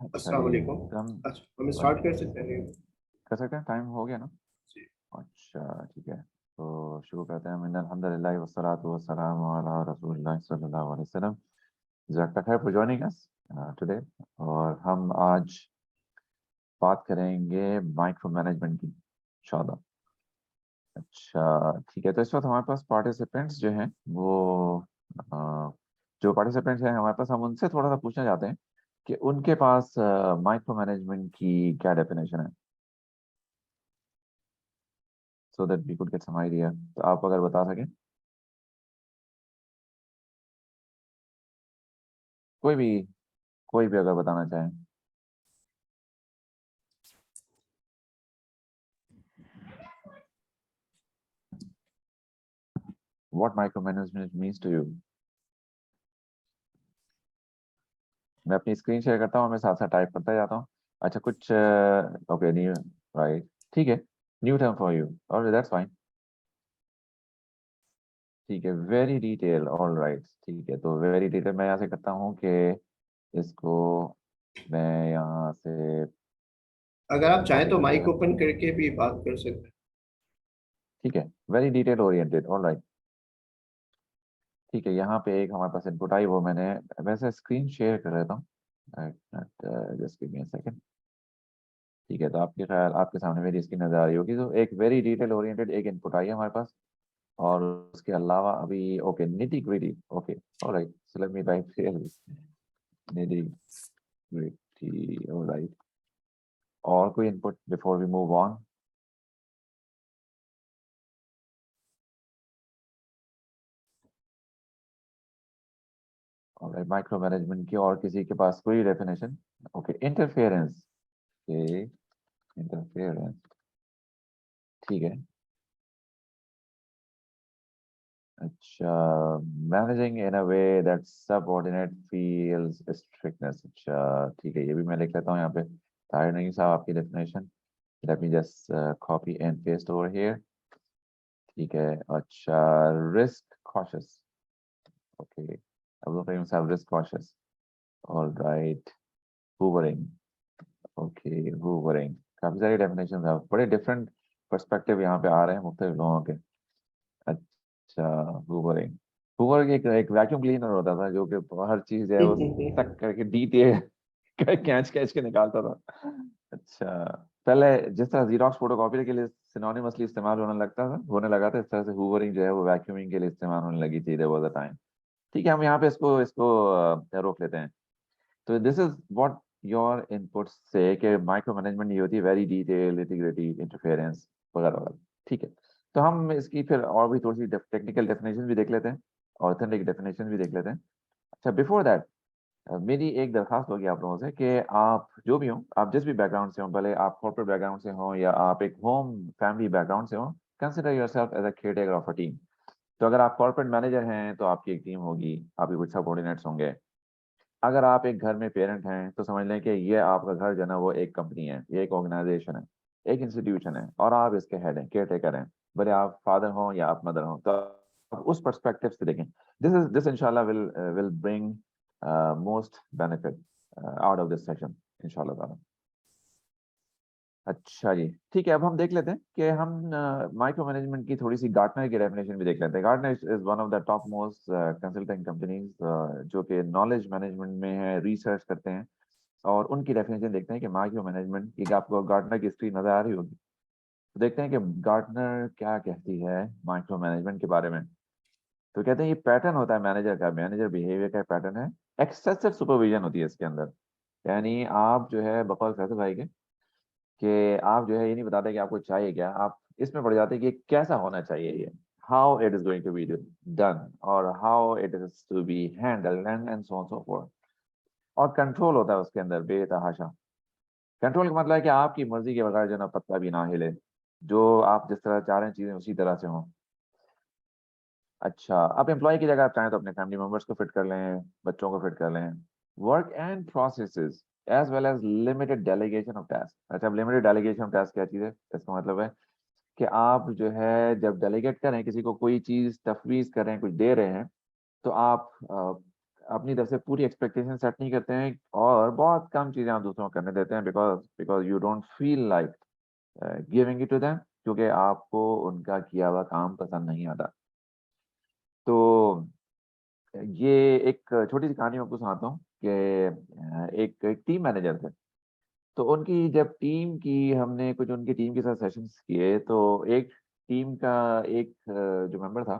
अच्छा अस्सलाम जी। वालेकुम। तो हम अच्छा, हम वन स्टार्ट कर सकते हैं? कर सकते हैं, टाइम हो गया ना? जी। अच्छा ठीक है, तो शुरू करते हैं। मिन अल्हम्दुलिल्लाह वस्सलातु वस्सलामु अला रसूलिल्लाह सल्लल्लाहु अलैहि वसल्लम। जज़ाकल्लाह खैर फॉर जॉइनिंग अस टुडे। और हम आज बात करेंगे माइक्रो मैनेजमेंट की इंशाल्लाह। अच्छा ठीक है, तो इस वक्त हमारे पास पार्टिसिपेंट्स जो हैं वो अ, जो पार्टिसिपेंट्स हैं हमारे पास, हम उनसे थोड़ा सा पूछना चाहते हैं कि उनके पास माइक्रो मैनेजमेंट की क्या डेफिनेशन है, so that we could get some idea. तो आप अगर बता सकें, कोई भी कोई भी अगर बताना चाहें। What micro management means to you. मैं अपनी स्क्रीन शेयर करता हूँ, मैं साथ साथ टाइप करता जाता हूँ। अच्छा कुछ ओके न्यू, राइट, ठीक है, न्यू टर्म फॉर यू और दैट्स फाइन। ठीक है, वेरी डिटेल, ऑल राइट, ठीक है, तो वेरी डिटेल मैं यहाँ से करता हूँ कि इसको मैं यहाँ से अगर आप चाहें कॉपी तो कर माइक लेता हूँ। ओपन करके भी बात कर सकते हैं। ठीक है, very detail oriented, all right. ठीक है, यहाँ पे एक हमारे पास इनपुट आई, वो मैंने वैसे स्क्रीन शेयर कर लेता हूँ। Just give me a second. ठीक है, तो आपके ख्याल आपके सामने मेरी स्क्रीन नजर आ रही होगी। तो एक वेरी डिटेल ओरिएंटेड एक इनपुट आई है हमारे पास, और उसके अलावा अभी okay nitty gritty, okay alright, so let me write here nitty gritty, alright. और कोई input before we move on? Alright, micro management की और किसी के पास कोई definition? Okay, interference, okay, interference, ठीक है। अच्छा, managing in a way that subordinate feels strictness, अच्छा ठीक है, ये भी मैं लिख लेता हूँ यहाँ पे। ताहिर नईम साहब आपकी definition, let me just copy and paste over here. ठीक है, अच्छा, risk cautious, okay, Abdul Karim साहब रिस्क कॉशियस, ऑलराइट, हूवरिंग, ओके, हूवरिंग। काफी सारी डेफिनेशन है, बड़े डिफरेंट पर्सपेक्टिव यहाँ पे आ रहे हैं मुख्तलिफ लोगों के। अच्छा, हूवरिंग, हूवर एक एक वैक्यूम क्लीनर होता था जो कि हर चीज है वो तक करके डिटेल कैच कैच के निकालता था। अच्छा, पहले जिस तरह जीरोक्स फोटोकॉपी के लिए सिनोनिमसली इस्तेमाल होने लगा था, इस तरह से हूवरिंग जो है वो वैक्यूमिंग के लिए इस्तेमाल होने लगी थी, देयर वाज अ टाइम। ठीक है, हम यहाँ पे इसको इसको रोक लेते हैं। तो this is what your input से कि माइक्रो मैनेजमेंट ये होती है वेरी डिटेल, इंटीग्रिटी, इंटरफेरेंस वगैरह वगैरह। ठीक है, तो हम इसकी फिर और भी थोड़ी सी टेक्निकल डेफिनेशन भी देख लेते हैं, ऑथेंटिक डेफिनेशन भी देख लेते हैं। अच्छा, बिफोर दैट मेरी एक दरखास्त होगी आप लोगों से कि आप जो भी हो, आप जिस भी बैकग्राउंड से हो, भले आप कॉर्पोरेट बैकग्राउंड से हो या आप एक होम फैमिली बैकग्राउंड से हो, consider yourself as a caretaker of a team. तो अगर आप कॉर्पोरेट मैनेजर हैं तो आपकी एक टीम होगी, आपके कुछ सबऑर्डिनेट्स होंगे। अगर आप एक घर में पेरेंट हैं तो समझ लें कि ये आपका घर जो है ना वो एक कंपनी है, ये एक ऑर्गेनाइजेशन है, एक इंस्टीट्यूशन है, और आप इसके हेड हैं, केयर टेकर हैं, भले आप फादर हो या आप मदर हो। तो आप उस पर्सपेक्टिव से देखें। दिस इंशाल्लाह will bring most benefit out of this session इंशाल्लाह ताला। अच्छा जी, ठीक है, अब हम देख लेते हैं कि हम माइक्रो मैनेजमेंट की थोड़ी सी गार्टनर की डेफिनेशन भी देख लेते हैं। Gartner is one of the top most consulting companies जो कि नॉलेज मैनेजमेंट में है, रिसर्च करते हैं। और उनकी डेफिनेशन देखते हैं कि माइक्रो मैनेजमेंट की, आपको गार्टनर की स्क्रीन नजर आ रही होगी, तो देखते हैं कि गार्टनर क्या कहती है माइक्रो मैनेजमेंट के बारे में। तो कहते हैं ये पैटर्न होता है मैनेजर का, मैनेजर बिहेवियर का पैटर्न है। एक्सेसिव सुपरविजन होती है इसके अंदर। यानी आप जो है बकौल फैसल भाई के कि आप जो है ये नहीं बताते कि आपको चाहिए क्या, आप इसमें पड़ जाते हैं कि कैसा होना चाहिए ये, how it is going to be done, और how it is to be handled and so on so forth. और कंट्रोल होता है उसके अंदर बेतहाशा। कंट्रोल का मतलब है कि आपकी मर्जी के बगैर जो ना पत्ता भी ना हिले, जो आप जिस तरह चाह रहे हैं चीजें उसी तरह से हों। अच्छा, आप एम्प्लॉय की जगह आप चाहें तो अपने फैमिली मेंबर्स को फिट कर लें, बच्चों को फिट कर लें। Work and processes as well as limited delegation of task. अच्छा, अब लिमिटेड डेलीगेशन ऑफ टास्क क्या चीज़ है? इसका मतलब है कि आप जो है जब डेलीगेट करें किसी को कोई चीज़ तफवीज़ कर रहे हैं, कुछ दे रहे हैं, तो आप अपनी तरफ से पूरी एक्सपेक्टेशन सेट नहीं करते हैं और बहुत कम चीजें आप दूसरों को करने देते हैं because because you don't feel like giving it to them, क्योंकि आपको उनका किया हुआ काम पसंद नहीं आता। तो ये एक छोटी सी कहानी मैं आपको सुनाता हूँ कि एक टीम मैनेजर थे। तो उनकी जब टीम की हमने कुछ उनकी टीम के साथ सेशंस किए तो एक टीम का एक जो मेंबर था,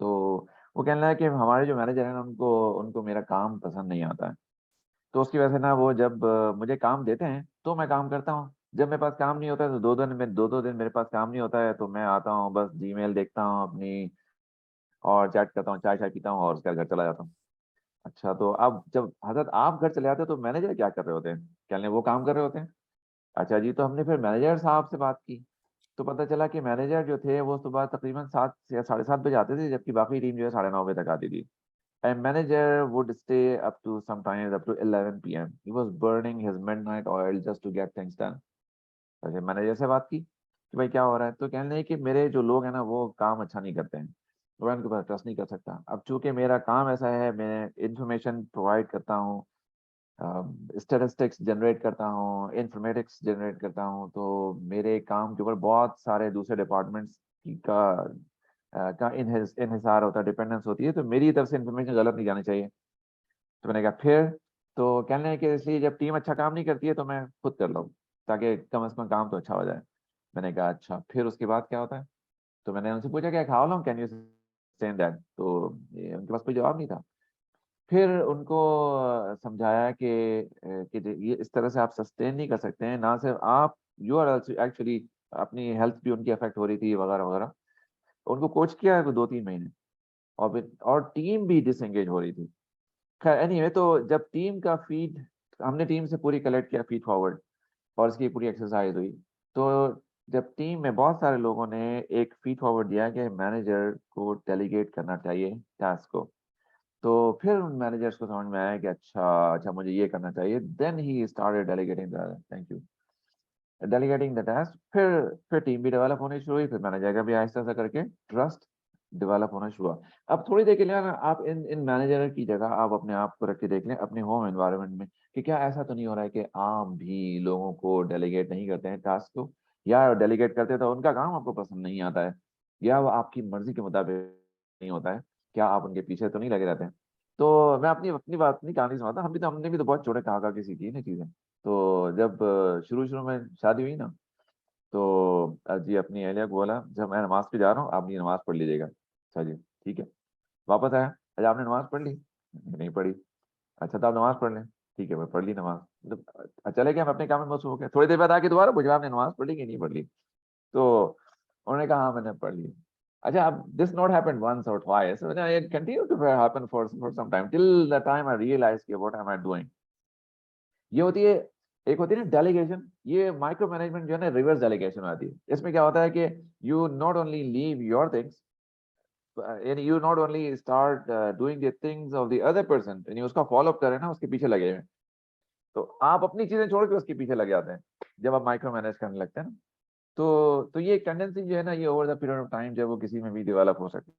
तो वो कहने लगा कि हमारे जो मैनेजर है ना उनको उनको मेरा काम पसंद नहीं आता है। तो उसकी वजह से ना वो जब मुझे काम देते हैं तो मैं काम करता हूँ, जब मेरे पास काम नहीं होता है तो दो दिन मेरे पास काम नहीं होता है तो मैं आता हूँ बस जीमेल देखता हूँ अपनी और चैट करता हूँ, चाय चाय पीता हूँ और उसके बाद घर चला जाता हूँ। अच्छा, तो अब जब हजरत आप घर चले जाते हो तो मैनेजर क्या कर रहे होते हैं? कहने वो काम कर रहे होते हैं। अच्छा जी, तो हमने फिर मैनेजर साहब से बात की तो पता चला कि मैनेजर जो थे वो सुबह तकरीबन 7 या 7:30 बजे आते थे, जबकि बाकी टीम जो है 9:30 बजे तक आती थी। And manager would stay up to sometimes up to 11 PM. He was burning his midnight oil just to get things done. अच्छा, मैनेजर से बात की कि भाई क्या हो रहा है, तो कहने लगे कि मेरे जो लोग हैं ना वो काम अच्छा नहीं करते हैं, तो मैं उनके ऊपर ट्रस्ट नहीं कर सकता। अब चूंकि मेरा काम ऐसा है, मैं इंफॉर्मेशन प्रोवाइड करता हूँ, स्टैटिस्टिक्स जनरेट करता हूँ, इंफॉर्मेटिक्स जनरेट करता हूँ, तो मेरे काम के ऊपर बहुत सारे दूसरे डिपार्टमेंट्स की का इन्हिसार होता है, डिपेंडेंस होती है, तो मेरी तरफ से इंफॉर्मेशन गलत नहीं जानी चाहिए। तो मैंने कहा फिर, तो कहने लगे कि इसलिए जब टीम अच्छा काम नहीं करती है तो मैं खुद कर लूँ ताकि कम से कम काम तो अच्छा हो जाए। मैंने कहा अच्छा, फिर उसके बाद क्या होता है? तो मैंने उनसे पूछा क्या how long can you send that, तो उनके पास कोई जवाब नहीं था। फिर उनको समझाया कि ये इस तरह से आप सस्टेन नहीं कर सकते हैं, ना सिर्फ आप, यू आर एक्चुअली अपनी हेल्थ भी उनकी अफेक्ट हो रही थी वगैरह वगैरह। उनको कोच किया है वो 2-3 महीने और टीम भी डिसएंगेज हो रही थी। खैर एनीवे, तो जब टीम का फीड, हमने टीम से पूरी कलेक्ट किया फीड फॉरवर्ड और इसकी पूरी एक्सरसाइज हुई, तो जब टीम में बहुत सारे लोगों ने एक फीड फॉरवर्ड दिया कि मैनेजर को डेलीगेट करना चाहिए टास्क को, तो फिर उन मैनेजर्स को समझ में आया कि अच्छा अच्छा मुझे ये करना चाहिए। Then he started delegating the thank you delegating the task. फिर टीम भी डेवलप होनी शुरू हुई, फिर मैनेजर का भी आहिस्ता सा करके ट्रस्ट डेवलप होना शुरू हुआ। अब थोड़ी देर के लिए ना आप इन इन मैनेजर की जगह आप अपने आप को रख के देख लें अपने होम एनवायरनमेंट में कि क्या ऐसा तो नहीं हो रहा है कि आप भी लोगों को डेलीगेट नहीं करते हैं टास्क को, या डेलीगेट करते हैं तो उनका काम आपको पसंद नहीं आता है, या वो आपकी मर्जी के मुताबिक नहीं होता है, क्या आप उनके पीछे तो नहीं लगे रहते हैं? तो मैं अपनी अपनी बात अपनी कहानी सुनाता, हमने भी तो बहुत छोटे कहा की सीखी है ना चीजें। तो जब शुरू शुरू में शादी हुई ना, तो जी अपनी अहलिया को बोला जब मैं नमाज पे जा रहा हूँ आप ये नमाज पढ़ लीजिएगा। अच्छा जी ठीक है। वापस आया, अच्छा आपने नमाज पढ़ ली? नहीं पढ़ी। अच्छा तो आप नमाज पढ़ लें। ठीक है, मैं पढ़ ली नमाज, मतलब चले गए हम अपने काम में मसरूफ हो गए। थोड़ी देर बाद आके दोबारा पूछा आपने नमाज पढ़ ली कि नहीं पढ़ ली? तो उन्होंने कहा हाँ मैंने पढ़ ली। अच्छा, अब दिस नॉट हैपेंड वंस और twice, it continue to happen for some time till the time I realize कि व्हाट एम आई डूइंग। ये होती है, एक होती है ना डेलीगेशन, ये माइक्रो मैनेजमेंट जो है ना रिवर्स डेलीगेशन आती है। इसमें क्या होता है कि you not only leave your things and you not only start doing the things of the other person, यानी उसका फॉलो अप करें ना उसके पीछे लगे हुए हैं। तो आप अपनी चीजें छोड़ के उसके पीछे लग जाते हैं जब आप माइक्रो मैनेज करने लगते हैं ना। तो ये टेंडेंसी जो है ना ये over the period of time जब वो किसी में भी डेवलप हो सकती है,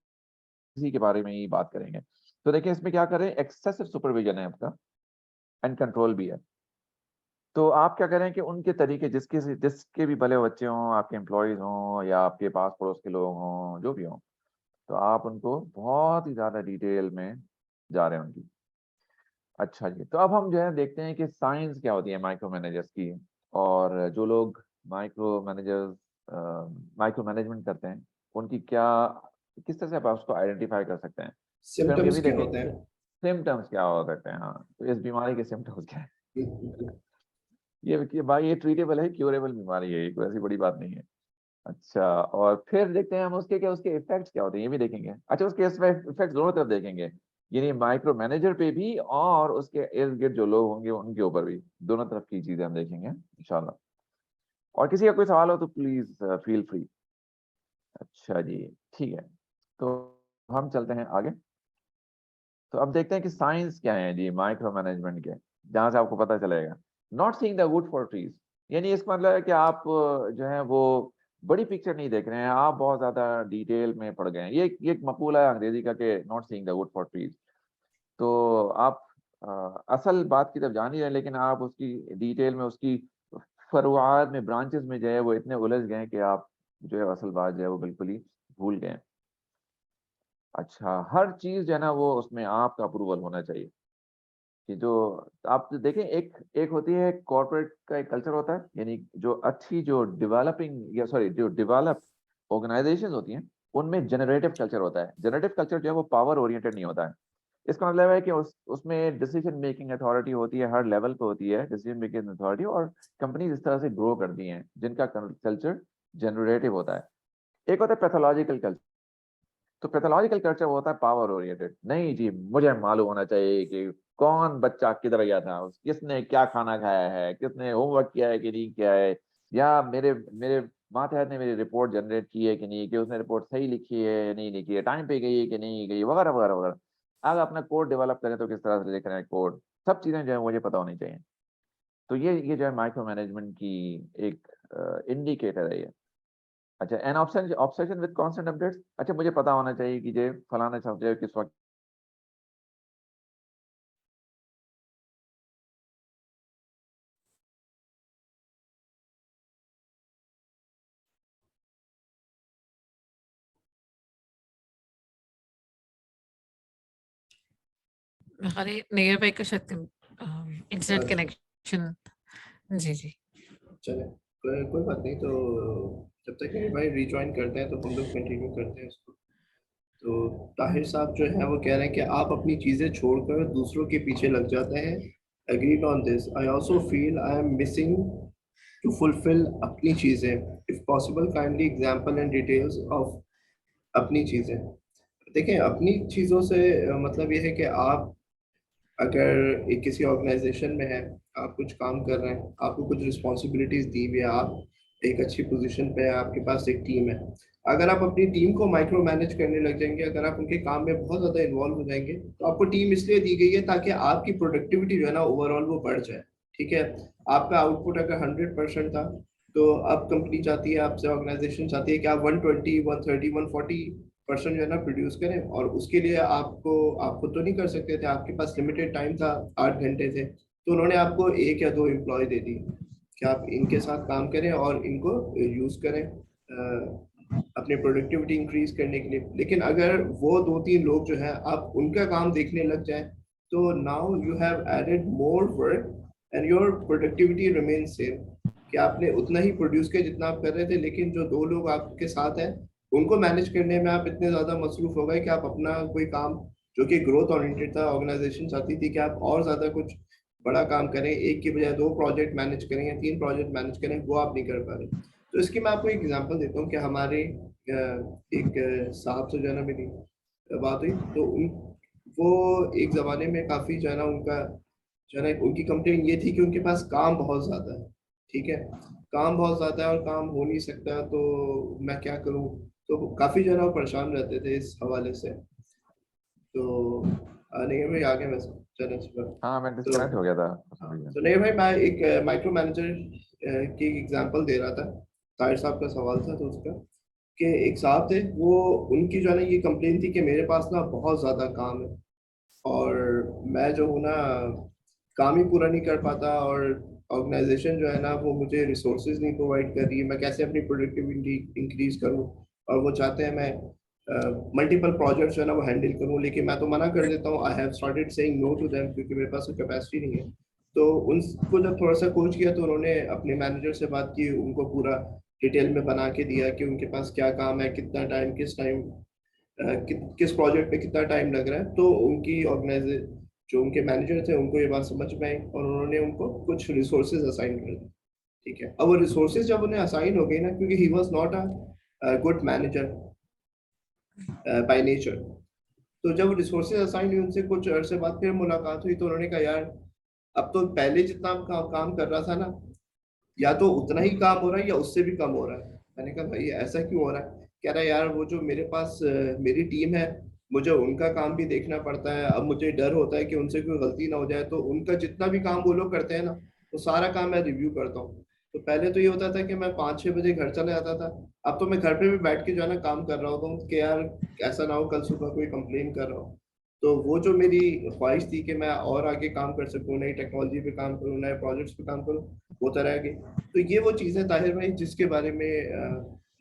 इसी के बारे में ही बात करेंगे। तो देखिए इसमें क्या करें, एक्सेसिव सुपरविजन है आपका एंड कंट्रोल भी है। तो आप क्या करें कि उनके तरीके जिसके भी भले बच्चे हों, आपके एम्प्लॉयज हों या आपके पास पड़ोस के लोग हों, जो भी हों, तो आप उनको बहुत ही ज्यादा डिटेल में जा रहे हैं उनकी। अच्छा जी, तो अब हम जो है देखते हैं कि साइंस क्या होती है माइक्रो मैनेजर्स की, और जो लोग माइक्रो मैनेजर्स माइक्रो मैनेजमेंट करते हैं उनकी क्या, किस तरह से आप उसको आइडेंटिफाई कर सकते हैं। फिर हम ये सिम्टम्स भी क्या देखेंगे होते कि हैं? सिम्टम्स क्या हो सकते हैं, हाँ तो इस बीमारी के सिम्टम्स क्या है। ये भाई ये ट्रीटेबल है, क्यूरेबल बीमारी है, ये कोई ऐसी बड़ी बात नहीं है। अच्छा, और फिर देखते हैं हम उसके क्या उसके इफेक्ट्स क्या होते हैं, ये भी देखेंगे। अच्छा, उसके इफेक्ट्स दोनों तरफ देखेंगे, यानी माइक्रो मैनेजर पे भी और उसके इर्द गिर्द जो लोग होंगे उनके ऊपर भी, दोनों तरफ की चीजें हम देखेंगे इंशाल्लाह। और किसी का कोई सवाल हो तो प्लीज फील फ्री। अच्छा जी, ठीक है, तो हम चलते हैं आगे। तो अब देखते हैं कि साइंस क्या है जी माइक्रो मैनेजमेंट के, जहां से आपको पता चलेगा। Not seeing the wood for trees, यानी इसका मतलब है कि आप जो है वो बड़ी पिक्चर नहीं देख रहे हैं, आप बहुत ज्यादा डिटेल में पड़ गए हैं। ये एक मकूल है अंग्रेजी का कि not seeing the wood for trees. तो आप असल बात की तरफ जा नहीं रहे, लेकिन आप उसकी डिटेल में, उसकी फरुआत में, ब्रांचेस में जो है वो इतने उलझ गए हैं कि आप जो है असल बात जो है वो बिल्कुल ही भूल गए हैं। अच्छा, हर चीज़ जो है ना वो उसमें आपका अप्रूवल होना चाहिए। कि जो आप देखें, एक एक होती है कॉर्पोरेट का एक कल्चर होता है, यानी जो अच्छी, जो डेवलपिंग या सॉरी जो डेवलप ऑर्गेनाइजेशंस होती हैं, उनमें जनरेटिव कल्चर होता है। जनरेटिव कल्चर जो है वो पावर ओरिएंटेड नहीं होता है। इसका मतलब है कि उसमें डिसीजन मेकिंग अथॉरिटी होती है, हर लेवल पे होती है डिसीजन मेकिंग अथॉरिटी, और कंपनीज इस तरह से ग्रो करती हैं जिनका कल्चर जनरेटिव होता है। एक होता है पैथोलॉजिकल कल्चर। तो पैथोलॉजिकल कल्चर होता है पावर ओरिएंटेड। नहीं जी, मुझे मालूम होना चाहिए कि कौन बच्चा किधर गया था, किसने क्या खाना खाया है, किसने होमवर्क किया है कि नहीं किया है, या मेरे मेरे मातहत ने मेरी रिपोर्ट जनरेट की है कि नहीं, कि उसने रिपोर्ट सही लिखी है या नहीं लिखी है, टाइम पे गई है कि नहीं गई, वगैरह वगैरह वगैरह। अगर अपना कोड डेवलप करें तो किस तरह से लिख रहे हैं कोड, सब चीजें जो है मुझे पता होनी चाहिए। तो ये जो है माइक्रो मैनेजमेंट की एक इंडिकेटर है ये। अच्छा, an option obsession with constant updates. अच्छा, मुझे पता होना चाहिए कि ये फलाना सॉफ्टवेयर किस वक्त। हमारे नियर बाई का शायद इंटरनेट अच्छा, कनेक्शन। जी जी। चले, कोई बात नहीं। तो जब तक ये भाई रिजॉइन करते हैं तो हम लोग कंटिन्यू करते हैं इसको। तो ताहिर साहब जो है वो कह रहे हैं कि आप अपनी चीज़ें छोड़कर दूसरों के पीछे लग जाते हैं। Agreed on this. I also feel I am missing to fulfil अपनी चीज़ें। If possible kindly example and details of अपनी चीज़ें। देखें, अपनी चीज़ों से मतलब ये है कि आप अगर एक किसी ऑर्गेनाइजेशन में है, आप कुछ काम कर रहे हैं, आपको कुछ रिस्पॉन्सिबिलिटीज दी हुई है, आप एक अच्छी पोजीशन पे है, आपके पास एक टीम है। अगर आप अपनी टीम को माइक्रो मैनेज करने लग जाएंगे, अगर आप उनके काम में बहुत ज़्यादा इन्वॉल्व हो जाएंगे, तो आपको टीम इसलिए दी गई है ताकि आपकी प्रोडक्टिविटी जो है ना ओवरऑल वो बढ़ जाए। ठीक है, आपका आउटपुट अगर 100% था, तो अब कंपनी चाहती है आपसे, ऑर्गेनाइजेशन चाहती है कि आप 120, 130, 140% जो है ना प्रोड्यूस करें। और उसके लिए आपको, आप खुद तो नहीं कर सकते थे, आपके पास लिमिटेड टाइम था, 8 घंटे थे, तो उन्होंने आपको 1 या 2 एम्प्लॉय दे दिए कि आप इनके साथ काम करें और इनको यूज करें अपनी प्रोडक्टिविटी इंक्रीज करने के लिए। लेकिन अगर वो 2-3 लोग जो है आप उनका काम देखने लग जाए, तो now you have added more work and your productivity remain same. कि आपने उतना ही प्रोड्यूस किया जितना आप कर रहे थे, लेकिन जो 2 लोग आपके साथ हैं उनको मैनेज करने में आप इतने ज्यादा मसरूफ हो गए कि आप अपना कोई काम जो कि ग्रोथ ओरिएंटेड था, ऑर्गेनाइजेशन चाहती थी कि आप और ज्यादा कुछ बड़ा काम करें, एक की बजाय 2 प्रोजेक्ट मैनेज करें या 3 प्रोजेक्ट मैनेज करें, वो आप नहीं कर पा रहे। तो इसकी मैं आपको एक एग्जांपल देता हूँ कि हमारे एक साहब से जो है ना मेरी बात हुई, तो उन वो एक जमाने में काफी जो है ना उनका जो है ना उनकी कंप्लेन ये थी कि उनके पास काम बहुत ज्यादा है। ठीक है, काम बहुत ज्यादा है और काम हो नहीं सकता, तो मैं क्या करूं। तो काफी जो है ना वो परेशान रहते थे इस हवाले से। तो नहीं भाई, आगे मैं चलें इस पर। हाँ, मैं तो डिस्कनेक्ट हो गया था for some हाँ, reason। तो नहीं भाई, मैं एक माइक्रो मैनेजर की एग्जांपल दे रहा था। ताहिर साहब का सवाल था तो उसका, कि एक साहब थे, वो उनकी जो है ना ये कंप्लेन थी कि मेरे पास ना बहुत ज़्यादा काम है और मैं जो हूँ ना काम ही पूरा नहीं कर पाता, और ऑर्गेनाइजेशन जो है ना वो मुझे रिसोर्सेज नहीं प्रोवाइड कर रही है, मैं कैसे अपनी प्रोडक्टिविटी इंक्रीज करूँ। और वो चाहते हैं मैं मल्टीपल प्रोजेक्ट्स जो है ना वो हैंडल करूँ, लेकिन मैं तो मना कर देता हूँ। I have started saying no to them, क्योंकि मेरे पास कैपेसिटी नहीं है। तो उनको जब थोड़ा सा कोच किया तो उन्होंने अपने मैनेजर से बात की, उनको पूरा डिटेल में बना के दिया कि उनके पास क्या काम है, कितना टाइम, किस टाइम किस प्रोजेक्ट पे कितना टाइम लग रहा है। तो उनकी ऑर्गेनाइजे जो उनके मैनेजर थे उनको ये बात समझ में आई और उन्होंने उनको कुछ रिसोर्सेज असाइन कर दिए। ठीक है, अब वो रिसोर्सेज जब उन्हें असाइन हो गई ना, क्योंकि he was not a good manager by nature, तो जब रिसोर्सेज असाइन हुई, उनसे कुछ अरसे बाद फिर मुलाकात हुई, तो उन्होंने कहा यार, अब तो पहले जितना काम कर रहा था ना, या तो उतना ही काम हो रहा है या उससे भी कम हो रहा है। मैंने कहा भाई ऐसा क्यों हो रहा है। कह रहा है यार, वो जो मेरे पास मेरी टीम है, मुझे उनका काम भी देखना पड़ता है। अब मुझे डर होता है कि उनसे कोई गलती ना हो जाए, तो उनका जितना भी काम वो लोग करते हैं ना, वो सारा काम मैं रिव्यू करता हूँ। तो पहले तो ये होता था कि मैं 5-6 बजे घर चला जाता था, अब तो मैं घर पे भी बैठ के जो है ना काम कर रहा होता हूँ कि यार ऐसा ना हो कल सुबह कोई कंप्लेन कर रहा हो। तो वो जो मेरी ख्वाहिश थी कि मैं और आगे काम कर सकूँ, नई टेक्नोलॉजी पे काम करूँ, नए प्रोजेक्ट्स पे काम करूँ, वो तो रह गई। तो ये वो चीज़ें ताहिर भाई जिसके बारे में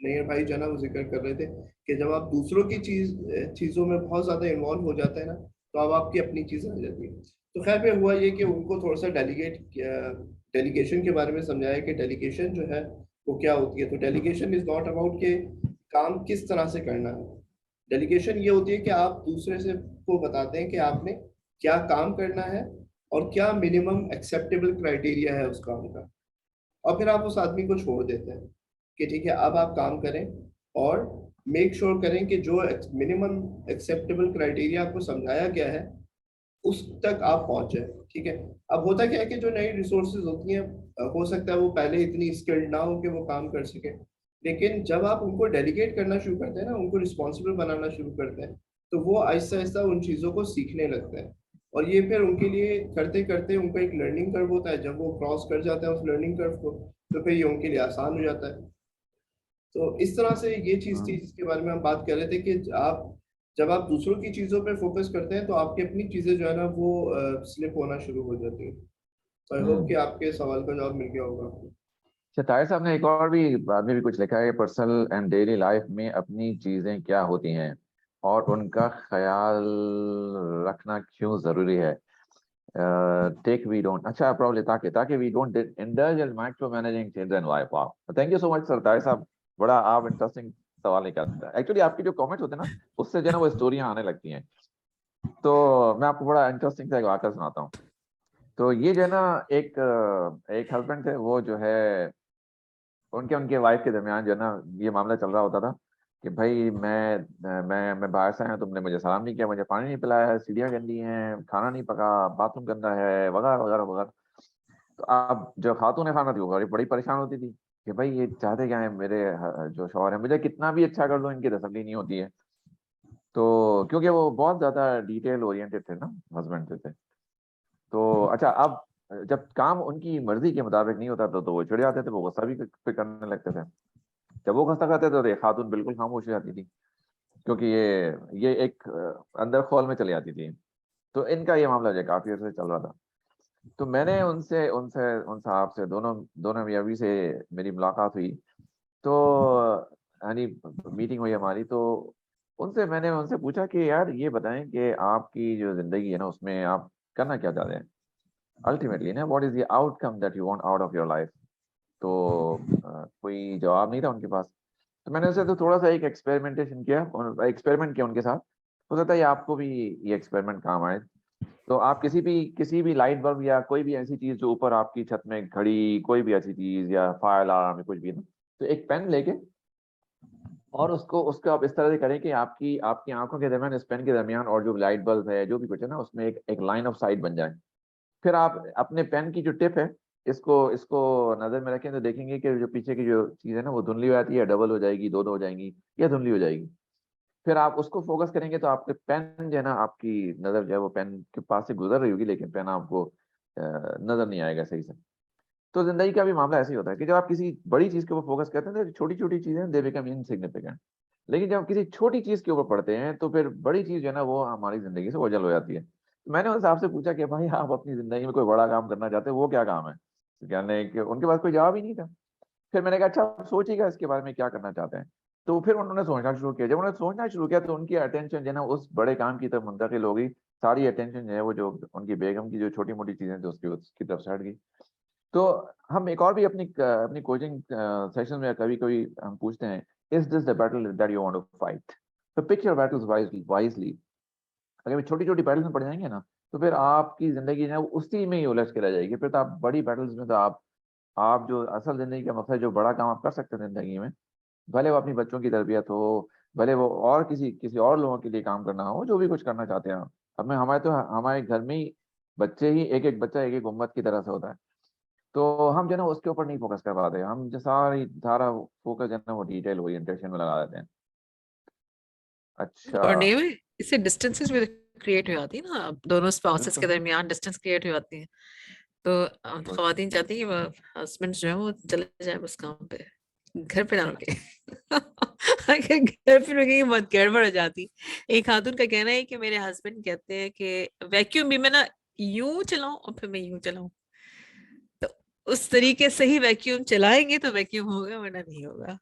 नैयर भाई जो है ना वो जिक्र कर रहे थे कि जब आप दूसरों की चीज़ों में बहुत ज़्यादा इन्वॉल्व हो जाते हैं ना, तो अब आपकी अपनी चीज़ें आ जाती हैं। तो खैर में हुआ ये कि उनको थोड़ा सा डेलीगेशन के बारे में समझाया कि डेलीगेशन जो है वो क्या होती है। तो डेलीगेशन इज नॉट अबाउट के काम किस तरह से करना है। डेलीगेशन ये होती है कि आप दूसरे से को बताते हैं कि आपने क्या काम करना है और क्या मिनिमम एक्सेप्टेबल क्राइटेरिया है उस काम का, और फिर आप उस आदमी को छोड़ देते हैं कि ठीक है अब आप काम करें और मेक श्योर करें कि जो मिनिमम एक्सेप्टेबल क्राइटेरिया आपको समझाया गया है उस तक आप पहुंचे। ठीक है। अब होता क्या है कि जो नई रिसोर्सेज होती हैं हो सकता है वो पहले इतनी स्किल्ड ना हो कि वो काम कर सके, लेकिन जब आप उनको डेलीगेट करना शुरू करते हैं ना, उनको रिस्पॉन्सिबल बनाना शुरू करते हैं, तो वो आहिस्ता आहिस्ता उन चीज़ों को सीखने लगते हैं। और ये फिर उनके लिए करते करते उनका एक लर्निंग कर्व होता है। जब वो क्रॉस कर जाते हैं उस लर्निंग कर्व को, तो फिर ये उनके लिए आसान हो जाता है। तो इस तरह से ये चीज़ थी जिसके बारे में हम बात कर रहे थे कि आप जब आप दूसरों की चीज़ों पे फोकस करते हैं तो आपकी अपनी चीज़ें जो है ना वो स्लिप होना शुरू हो जाती हैं। तो आई होप कि आपके सवाल का जवाब मिल गया होगा आपको। अच्छा, ताहिर साहब ने एक और भी बाद में भी कुछ लिखा है, पर्सनल एंड डेली लाइफ में अपनी चीजें क्या होती हैं और उनका ख्याल रखना क्यों जरूरी है। टेक वी डोंट, अच्छा प्रॉब्लम ताकि ताकि we don't indulge in micro managing children life. Wow, thank you so much sir. Tahir साहब बड़ा आप इंटरेस्टिंग सवाल निकालते हैं। एक्चुअली आपके जो कमेंट्स होते हैं ना उससे जो है ना वो स्टोरियां आने लगती हैं। तो मैं आपको बड़ा इंटरेस्टिंग सा एक वाक़या सुनाता हूँ। तो ये जो है ना एक हस्बैंड थे, वो जो है उनके उनके वाइफ के दरमियान जो है ना ये मामला चल रहा होता था कि भाई मैं बाहर से आया, तुमने मुझे सलाम नहीं किया, मुझे पानी नहीं पिलाया है, सीढ़ियाँ गंदी हैं, खाना नहीं पका, बाथरूम गंदा है, वगैरह वगैरह वगैरह। तो अब जो खातून खाना थी वो बड़ी परेशान होती थी कि भाई ये चाहते क्या है, मेरे जो शौहर है, मुझे कितना भी अच्छा कर लो इनकी तसल्ली नहीं होती है। तो क्योंकि वो बहुत ज्यादा डिटेल ओरिएंटेड थे ना, हस्बैंड थे। तो अच्छा, अब जब काम उनकी मर्जी के मुताबिक नहीं होता तो वो चिढ़ जाते थे, वो गुस्सा भी पे करने लगते थे। जब वो गुस्सा करते थे तो ये खातून बिल्कुल खामोश हो जाती थी, क्योंकि ये एक अंदर खौल में चली जाती थी। तो इनका ये मामला जो है काफी अर्से से चल रहा था। तो मैंने उनसे उनसे उन साहब से, दोनों दोनों मियाँ बीवी से मेरी मुलाकात हुई। तो यानी मीटिंग हुई हमारी। तो मैंने उनसे पूछा कि यार ये बताएं कि आपकी जो जिंदगी है ना उसमें आप करना क्या चाहते हैं अल्टीमेटली ना, what is the outcome that you want out of your life. तो कोई जवाब नहीं था उनके पास। तो मैंने उनसे तो थोड़ा सा एक एक्सपेरिमेंटेशन किया, और एक्सपेरिमेंट किया उनके साथ। हो सकता है ये आपको भी ये एक्सपेरिमेंट काम आए। तो आप किसी भी लाइट बल्ब या कोई भी ऐसी चीज जो ऊपर आपकी छत में खड़ी, कोई भी ऐसी चीज या फायर अलार्म या कुछ भी ना, तो एक पेन लेके और उसको उसको आप इस तरह से करें कि आपकी आपकी आंखों के दरमियान, इस पेन के दरमियान और जो लाइट बल्ब है, जो भी कुछ है ना, उसमें एक लाइन ऑफ साइट बन जाए। फिर आप अपने पेन की जो टिप है, इसको इसको नजर में रखें, तो देखेंगे कि जो पीछे की जो चीज है ना वो धुंधली हो जाती है, डबल हो जाएगी, दो दो हो जाएंगी, या धुंधली हो जाएगी। फिर आप उसको फोकस करेंगे तो आपके पेन जो है ना, आपकी नजर जो है वो पेन के पास से गुजर रही होगी, लेकिन पेन आपको नजर नहीं आएगा सही से। तो जिंदगी का भी मामला ऐसे ही होता है कि जब आप किसी बड़ी चीज के ऊपर फोकस करते हैं तो छोटी छोटी चीजें दे बिकम इनसिग्निफिकेंट। लेकिन जब किसी छोटी चीज के ऊपर पढ़ते हैं तो फिर बड़ी चीज जो है ना वो हमारी जिंदगी से ओझल हो जाती है। तो मैंने उनसे आपसे पूछा कि भाई आप अपनी जिंदगी में कोई बड़ा काम करना चाहते हो, वो क्या काम है। तो कहने कि उनके पास कोई जवाब ही नहीं था। फिर मैंने कहा अच्छा आप सोचिएगा इसके बारे में क्या करना चाहते हैं। तो फिर उन्होंने सोचना शुरू किया। जब उन्होंने सोचना शुरू किया तो उनकी अटेंशन जो है ना उस बड़े काम की तरफ मुंतकिल हो गई। सारी अटेंशन जो है वो जो उनकी बेगम की जो छोटी मोटी चीजें थी उसकी तरफ से हट गई। तो हम एक और भी अपनी अपनी कोचिंग सेशन में कभी कभी हम पूछते हैं, is this the battle that you want to fight. तो पिक योर बैटल्स वाइजली। अगर छोटी छोटी बैटल्स में पड़ जाएंगे ना, तो फिर आपकी जिंदगी जो है वो उसी में ही उलझ के रह जाएगी। फिर तो आप बड़ी बैटल्स में तो आप जो असल जिंदगी का मकसद, जो बड़ा काम आप कर सकते हैं जिंदगी में, भले वो अपनी बच्चों की तरबियत हो, भले वो और किसी किसी और लोगों के लिए काम करना हो, जो भी कुछ करना चाहते हैं आप। अब मैं हमारे घर में ही बच्चे ही एक एक बच्चा एक एक उम्मत की तरह से होता है। तो हम जो है ना उसके ऊपर नहीं फोकस कर पाते, हम जो सारा फोकस जो है ना वो डिटेल ओरिएंटेशन में लगा देते हैं। अच्छा। और नहीं भाई, इससे डिस्टेंसेस भी क्रिएट हो जाती है ना, दोनों स्पाउसेस के बिल्कुल। दरमियान डिस्टेंस क्रिएट हो जाती है। तो खवातीन चाहती है कि हस्बैंड जो है वो चले जाए उस काम पे। घर पे ना रुके। अगर घर पे रुकेंगे बहुत गड़बड़ हो जाती। एक खातून का कहना है कि मेरे हस्बैंड कहते हैं कि वैक्यूम भी मैं ना यूं चलाऊं और फिर मैं यूं चलाऊं, तो उस तरीके से ही वैक्यूम चलाएंगे तो वैक्यूम होगा, वरना नहीं होगा।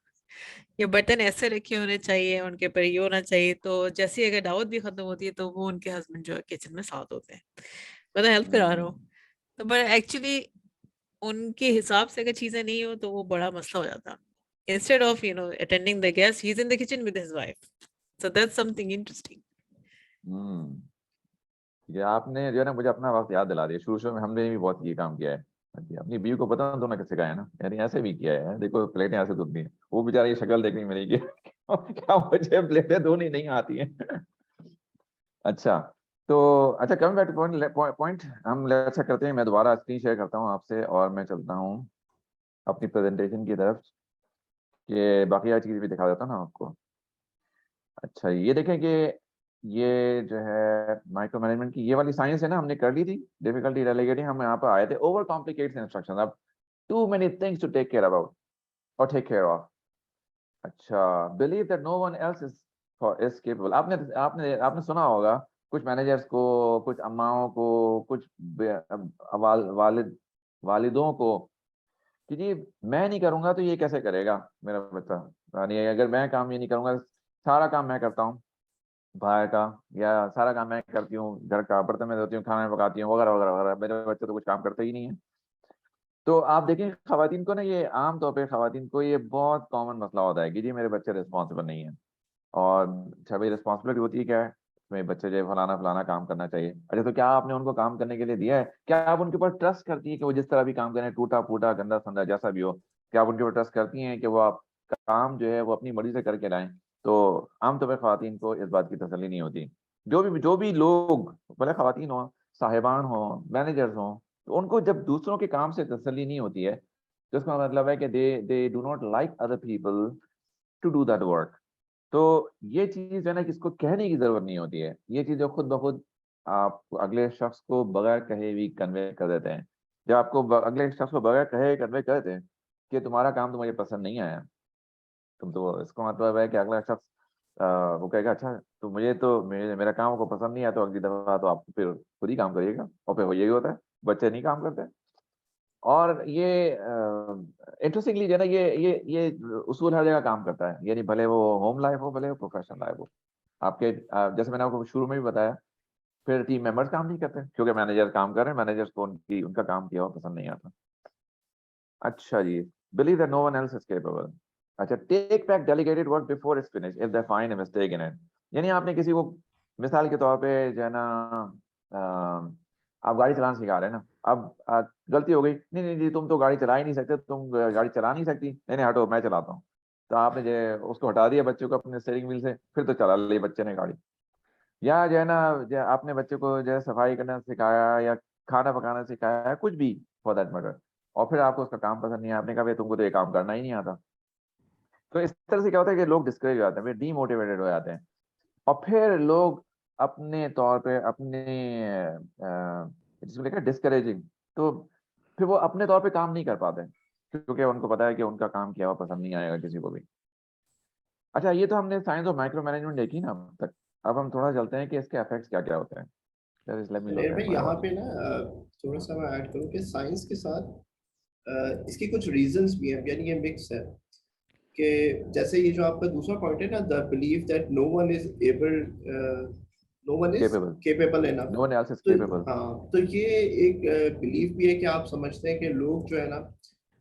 ये बटन ऐसे रखे होने चाहिए, उनके पर ये होना चाहिए, तो जैसे ही अगर दावत भी खत्म होती है तो वो उनके हस्बैंड जो है किचन में साथ होते हैं, मतलब हेल्प करा रहा हूँ। तो बट एक्चुअली उनके हिसाब से अगर चीजें नहीं हो तो वो बड़ा मसला हो जाता। Instead of attending the guest, he is in the kitchen with his wife, so that's something interesting. Hmm. ये आपने जो है ना मुझे अपना वक्त याद दिला दिया, शुरू शुरू में हमने भी बहुत ये काम किया है। अच्छा, अपनी बीवी को पता तो ना कैसे सिखाया ना, यानी ऐसे भी किया है, देखो प्लेटें ऐसे धुलती हैं, वो बेचारी ये शक्ल देखनी मिलेगी क्या मुझे प्लेटें धोनी नहीं आती हैं। अच्छा, तो अच्छा कमिंग बैक टू पॉइंट हम अच्छा करते हैं, मैं दोबारा स्क्रीन शेयर करता हूँ आपसे और मैं चलता हूँ अपनी प्रेजेंटेशन की तरफ, कि बाकी चीज़ भी दिखा देता हूँ ना आपको। अच्छा ये देखें कि ये जो है माइक्रो मैनेजमेंट की ये वाली साइंस है ना, हमने कर ली थी, डिफिकल्टी डेलीगेटिंग, हम यहाँ पर आए थे ओवर कॉम्प्लिकेट्स इंस्ट्रक्शन, अब too many things to take care about और टेक केयर ऑफ। अच्छा, believe that no one else is capable. आपने आपने आपने सुना होगा कुछ मैनेजर्स को, कुछ अम्माओं को, कुछ वालिद वालिदों को, कि जी मैं नहीं करूंगा तो ये कैसे करेगा मेरा बच्चा, यानी अगर मैं काम ये नहीं करूंगा, सारा काम मैं करता हूँ बाहर का, या सारा काम मैं करती हूँ, घर का बर्तन में धोती हूँ, खाना में पकाती हूँ, वगैरह वगैरह वगैरह, मेरे बच्चे तो कुछ काम करते ही नहीं है। तो आप देखें खवातीन को ना, ये आम तौर पे खवातीन को ये बहुत कॉमन मसला होता है कि जी मेरे बच्चे रिस्पॉन्सिबल नहीं है। और अच्छा भाई रिस्पॉन्सिबिलिटी होती है क्या है, मेरे बच्चे जो है फलाना फलाना काम करना चाहिए। अच्छा, तो क्या आपने उनको काम करने के लिए दिया है? क्या आप उनके ऊपर ट्रस्ट करती है कि वो जिस तरह भी काम करें, टूटा फूटा गंदा संदा जैसा भी हो, क्या आप उनके ऊपर ट्रस्ट करती हैं कि वो आप काम जो है वो अपनी मर्जी से करके लाएं? तो आमतौर पर खवातीन को इस बात की तसल्ली नहीं होती। जो भी लोग, भले खवातीन हो, साहिबान हो, मैनेजर्स हो, तो उनको जब दूसरों के काम से तसल्ली नहीं होती है, तो इसका मतलब है कि they do not like other people to do that work. तो ये चीज है ना, किसको कहने की जरूरत नहीं होती है, ये चीज जो खुद ब खुद आप अगले शख्स को बगैर कहे भी कन्वे कर देते हैं। जब आपको अगले शख्स को बगैर कहे कन्वे कर देते हैं कि तुम्हारा काम तो मुझे पसंद नहीं आया, तुम तो, इसका मतलब है कि अगला शख्स वो कहेगा अच्छा तो मेरा काम को पसंद नहीं आया, तो अगली दफा तो आप फिर खुद ही काम करिएगा, और फिर वो यही होता है, बच्चे नहीं काम करते। और ये इंटरेस्टिंगली जो है ना, ये उसूल हर जगह काम करता है, यानी भले वो होम लाइफ हो, भले वो प्रोफेशनल लाइफ हो। आपके जैसे मैंने आपको शुरू में भी बताया, फिर टीम मेंबर्स काम नहीं करते क्योंकि मैनेजर काम कर रहे हैं, मैनेजर्स को उनका काम किया हुआ पसंद नहीं आता। अच्छा जी, believe that no one else is capable. अच्छा, take back delegated work before it's finish if they find a mistake in it. यानी आपने किसी को, मिसाल के तौर पे जो है ना, आप गाड़ी चलाना सिखा रहे हैं ना, अब गलती हो गई, नहीं नहीं जी तुम तो गाड़ी चला ही नहीं सकते, तुम गाड़ी चला नहीं सकती, नहीं नहीं हटो मैं चलाता हूँ। तो आपने जो उसको हटा दिया बच्चे को अपने स्टीयरिंग व्हील से, फिर तो चला ली बच्चे ने गाड़ी। या जो है ना, जो आपने बच्चे को जो है सफाई करना सिखाया या खाना पकाना सिखाया, कुछ भी फॉर दैट मैटर, और फिर आपको उसका काम पसंद नहीं है, आपने कहा भाई तुमको तो ये काम करना ही नहीं आता। तो इस तरह से क्या होता है कि लोग डिस्करेज हो जाते हैं, फिर डीमोटिवेटेड हो जाते हैं, और फिर लोग अपने तौर पे अपने जिसको लेकर डिस्करेजिंग, तो फिर वो अपने तौर पे काम नहीं कर पाते क्योंकि उनको पता है कि उनका काम किया हुआ पसंद नहीं आएगा किसी को भी। अच्छा, ये तो हमने साइंस ऑफ माइक्रो मैनेजमेंट देखी ना अब तक, अब हम थोड़ा चलते हैं कि इसके इफेक्ट्स क्या क्या होते हैं। लेट मी लुक लेर एट भाई माय यहाँ वॉच। पे ना थोड़ा सा मैं ऐड करूँ कि साइंस के साथ इसके कुछ रीजंस भी हैं, यानी ये मिक्स है कि जैसे ये जो आपका दूसरा पॉइंट है ना, the believe that no one is capable, capable enough. No one else is तो केपेबल। हाँ, तो ये एक बिलीफ भी है कि आप समझते हैं कि लोग जो है ना,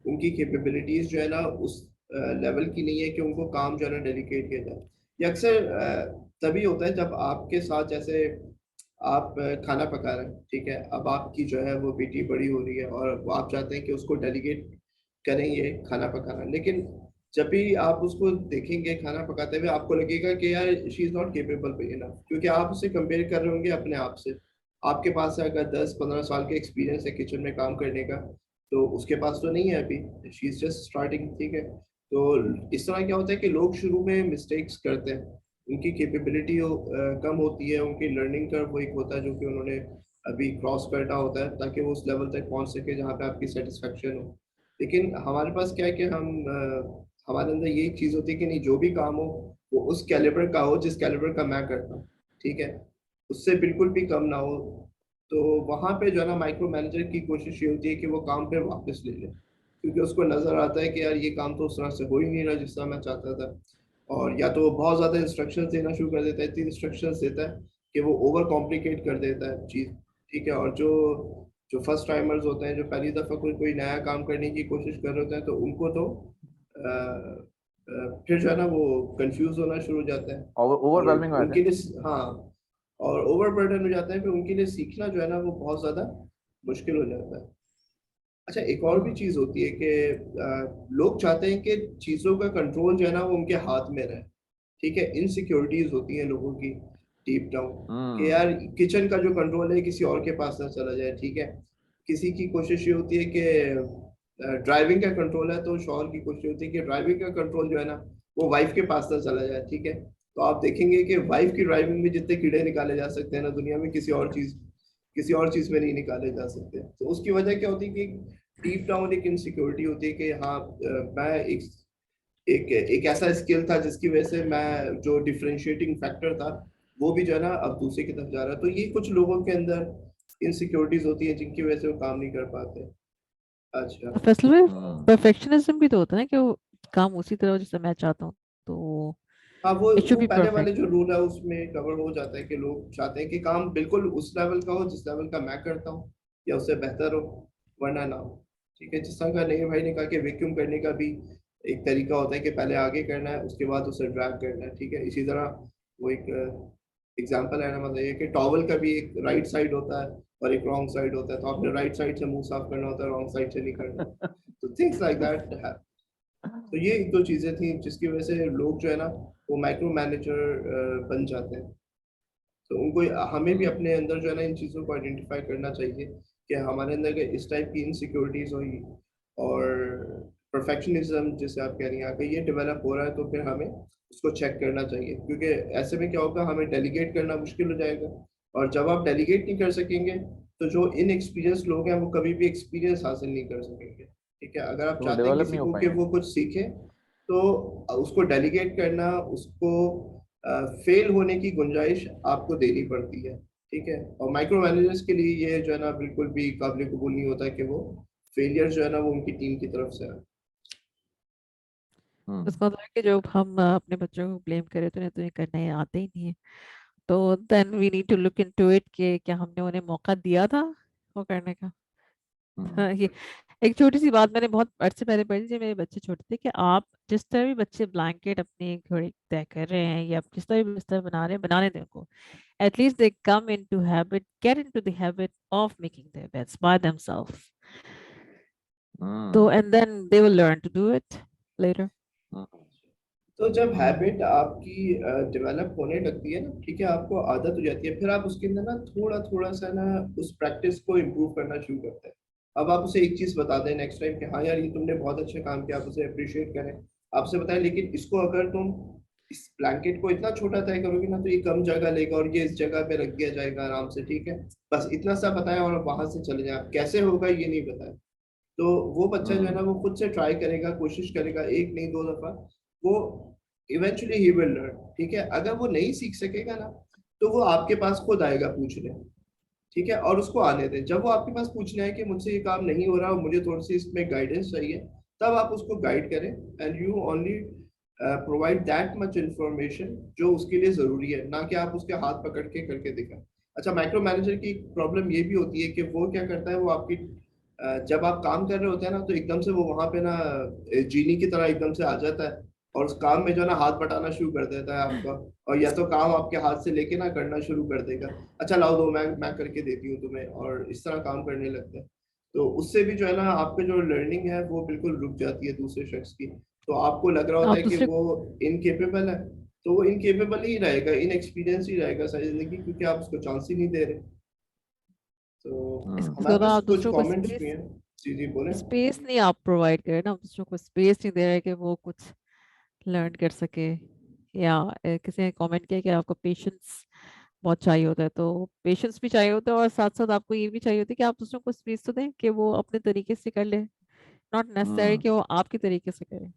उनकी कैपेबिलिटीज जो है ना उस लेवल की नहीं है कि उनको काम जो है ना डेलीकेट किया जाए। ये अक्सर तभी होता है जब आपके साथ, जैसे आप खाना पका रहे हैं, ठीक है, अब आपकी जो है वो बेटी बड़ी हो रही है और वो आप चाहते हैं कि उसको डेलीगेट करें ये खाना पकाना, लेकिन जब भी आप उसको देखेंगे खाना पकाते हुए, आपको लगेगा कि यार she is not capable enough, क्योंकि आप उसे कंपेयर कर रहे होंगे अपने आप से। आपके पास अगर 10-15 साल का एक्सपीरियंस है किचन में काम करने का, तो उसके पास तो नहीं है अभी, शी इज जस्ट स्टार्टिंग, ठीक है। तो इस तरह क्या होता है कि लोग शुरू में मिस्टेक्स करते हैं, उनकी कैपेबिलिटी कम होती है, उनकी लर्निंग कर्व वो एक होता है जो कि उन्होंने अभी क्रॉस करना होता है ताकि वो उस लेवल तक पहुंच सके जहाँ पे आपकी सेटिस्फेक्शन हो। लेकिन हमारे पास क्या है कि हमारे अंदर ये चीज होती है कि नहीं, जो भी काम हो वो उस कैलिबर का हो जिस कैलिबर का मैं करता हूँ, ठीक है, उससे बिल्कुल भी कम ना हो। तो वहां पे जो है ना माइक्रो मैनेजर की कोशिश ये होती है कि वो काम पे वापस ले ले, क्योंकि उसको नजर आता है कि यार ये काम तो उस तरह से हो ही नहीं रहा जिस तरह मैं चाहता था। और या तो वो बहुत ज्यादा इंस्ट्रक्शंस देना शुरू कर देता है, इतनी इंस्ट्रक्शंस देता है कि वो ओवर कॉम्प्लिकेट कर देता है चीज, ठीक है। और जो जो फर्स्ट टाइमर्स होते हैं, जो पहली दफा कोई कोई नया काम करने की कोशिश कर रहे होते हैं, तो उनको तो फिर जो है ना वो कंफ्यूज होना शुरू हो जाता है। और ओवरवेलमिंग हो जाता उनके है। लिए, हाँ, और ओवरबर्डन हो जाता है, फिर उनके लिए सीखना जो है ना वो बहुत ज्यादा मुश्किल हो जाता है। अच्छा, एक और भी चीज होती है कि लोग चाहते हैं कि चीजों का कंट्रोल जो है ना वो उनके हाथ में रहे, ठीक है। इनसिक्योरिटीज होती हैं लोगों की डीप डाउन, कि हम्म। यार किचन का जो कंट्रोल है किसी और के पास ना चला जाए, ठीक है। किसी की कोशिश ये होती है कि ड्राइविंग का कंट्रोल है, तो शौहर की कोशिश होती है कि ड्राइविंग का कंट्रोल जो है ना वो वाइफ के पास ना चला जाए, ठीक है। तो आप देखेंगे कि वाइफ की ड्राइविंग में जितने कीड़े निकाले जा सकते हैं ना दुनिया में, किसी और चीज में नहीं निकाले जा सकते। तो उसकी वजह क्या होती है कि डीप डाउन एक इनसिक्योरिटी होती है कि हाँ, मैं एक एक ऐसा स्किल था जिसकी वजह से मैं, जो डिफरेंशिएटिंग फैक्टर था, वो भी जो है ना अब दूसरे की तरफ जा रहा है। तो ये कुछ लोगों के अंदर इनसिक्योरिटीज होती है जिनकी वजह से वो काम नहीं कर पाते। अच्छा। फैसल में हम्म। परफेक्शनिज्म भी तो होता है ना कि वो काम उसी तरह हो जैसे मैं चाहता हूँ, तो हाँ, इट शुड वो बी पहले वाले परफेक्ट। जो रूल है उसमें कवर हो जाता है कि लोग चाहते हैं कि काम बिल्कुल उस लेवल का हो जिस लेवल का मैं करता हूँ, या उससे बेहतर हो, वरना ना हो, ठीक है। जिस तरह का नए भाई ने कहा कि वैक्यूम करने का भी एक तरीका होता है कि पहले आगे करना है उसके बाद उसे ड्रैग करना है, ठीक है। इसी तरह वो एक एग्जाम्पल है ना, मतलब ये कि टॉवल का भी एक राइट साइड होता है और एक रॉन्ग साइड होता है, तो आपने राइट साइड से मुंह साफ करना होता है, रॉन्ग साइड से नहीं करना। तो थिंग्स लाइक दैट है। तो ये एक दो चीजें थी जिसकी वजह से लोग जो है ना वो माइक्रो मैनेजर बन जाते हैं। तो उनको, हमें भी अपने अंदर जो है ना इन चीज़ों को आइडेंटिफाई करना चाहिए कि हमारे अंदर अगर इस टाइप की इनसिक्योरिटीज होगी और परफेक्शनिज्म जैसे आप कह रही हैं अगर ये डेवलप हो रहा है, तो फिर हमें उसको चेक करना चाहिए, क्योंकि ऐसे में क्या होगा, हमें डेलीगेट करना मुश्किल हो जाएगा। और जब आप डेलीगेट नहीं कर सकेंगे, तो जो इनएक्सपीरियंस लोग हैं वो कभी भी एक्सपीरियंस हासिल नहीं कर सकेंगे, ठीक है। अगर आप तो वो चाहते हैं डेवलप किसी नहीं हो को कि पाएंगे। वो कुछ सीखे, तो उसको डेलीगेट करना, उसको फेल होने की गुंजाइश आपको देनी पड़ती है, ठीक है। और माइक्रो मैनेजर्स के लिए ये जो है ना बिल्कुल भी काबिल कबूल नहीं होता है कि वो फेलियर जो है ना वो उनकी टीम की तरफ से है। उसका मतलब है कि जब हम अपने बच्चों को ब्लेम करें तो नहीं, तो ये करना ये आते ही नहीं है, तो then we need to look into it कि क्या हमने उन्हें मौका दिया था वो करने का। हाँ, ये एक छोटी सी बात मैंने बहुत अर्से पहले पढ़ी थी, मेरे बच्चे छोटे थे, कि आप जिस तरह भी बच्चे ब्लैंकेट अपनी घड़ी तय कर रहे हैं या जिस तरह भी बिस्तर बना रहे हैं, बनाने दें उनको। At least they come into habit, get into the habit of making their beds by themselves. So, hmm. and then they will learn to do it later. तो जब हैबिट आपकी डेवलप होने लगती है ना, ठीक है, आपको आदत हो जाती है, फिर आप उसके अंदर ना थोड़ा थोड़ा सा ना उस प्रैक्टिस को इम्प्रूव करना शुरू करते हैं। अब आप उसे एक चीज बता दें नेक्स्ट टाइम कि हाँ यार ये तुमने बहुत अच्छा काम किया, आप उसे अप्रिशिएट करें, आपसे बताएं, लेकिन इसको अगर तुम इस ब्लैंकेट को इतना छोटा तय करोगे ना, तो ये कम जगह लेगा और ये इस जगह पे रख दिया जाएगा आराम से, ठीक है। बस इतना सा बताएं और वहां से चले जाएं। आप कैसे होगा ये नहीं बताएं, तो वो बच्चा जो है ना वो खुद से ट्राई करेगा, कोशिश करेगा, एक नहीं दो दफा, वो इवेंचुअली ही विल लर्न, ठीक है। अगर वो नहीं सीख सकेगा ना, तो वो आपके पास खुद आएगा पूछने, ठीक है। और उसको आने दें, जब वो आपके पास पूछने आए कि मुझसे ये काम नहीं हो रहा और मुझे थोड़ी सी इसमें गाइडेंस चाहिए, तब आप उसको गाइड करें, and you only provide that much information जो उसके लिए जरूरी है, ना कि आप उसके हाथ पकड़ के करके दिखाएं। अच्छा, माइक्रो मैनेजर की प्रॉब्लम ये भी होती है कि वो क्या करता है, वो आपकी जब आप काम कर रहे होते हैं ना, तो एकदम से वो वहां पे ना जीनी की तरह एकदम से आ जाता है और उस काम में जो है ना हाथ बटाना शुरू कर देता है आपका, और या तो काम आपके हाथ से लेके ना करना शुरू कर देगा। अच्छा लाओ दो, मैं करके देती हूँ तुम्हें, और इस तरह काम करने लगता है। तो उससे भी जो है ना आपकी जो लर्निंग है वो बिल्कुल रुक जाती है दूसरे शख्स की। तो आपको लग रहा होता आप है कि दूसरे वो इनकेपेबल है, तो वो इनकेपेबल ही रहेगा, इनएक्सपीरियंस ही रहेगा सारी जिंदगी, क्योंकि आप उसको चांस ही नहीं दे रहे। तो इसके हमारे अलावा पास आप कुछ दूसरों को कमेंट्स भी स्पेस हैं। जी जी बोले। स्पेस नहीं आप प्रोवाइड करें ना, दूसरों को स्पेस नहीं दे रहे कि वो कुछ लर्न कर सके। या किसी ने कमेंट किया कि आपको पेशेंस बहुत चाहिए होता है, तो पेशेंस भी चाहिए होता है और साथ साथ आपको ये भी चाहिए होता है कि आप दूसरों को स्पेस तो दें कि वो अपने तरीके से कर ले, नॉट नेसेसरी कि वो आपके तरीके से करे।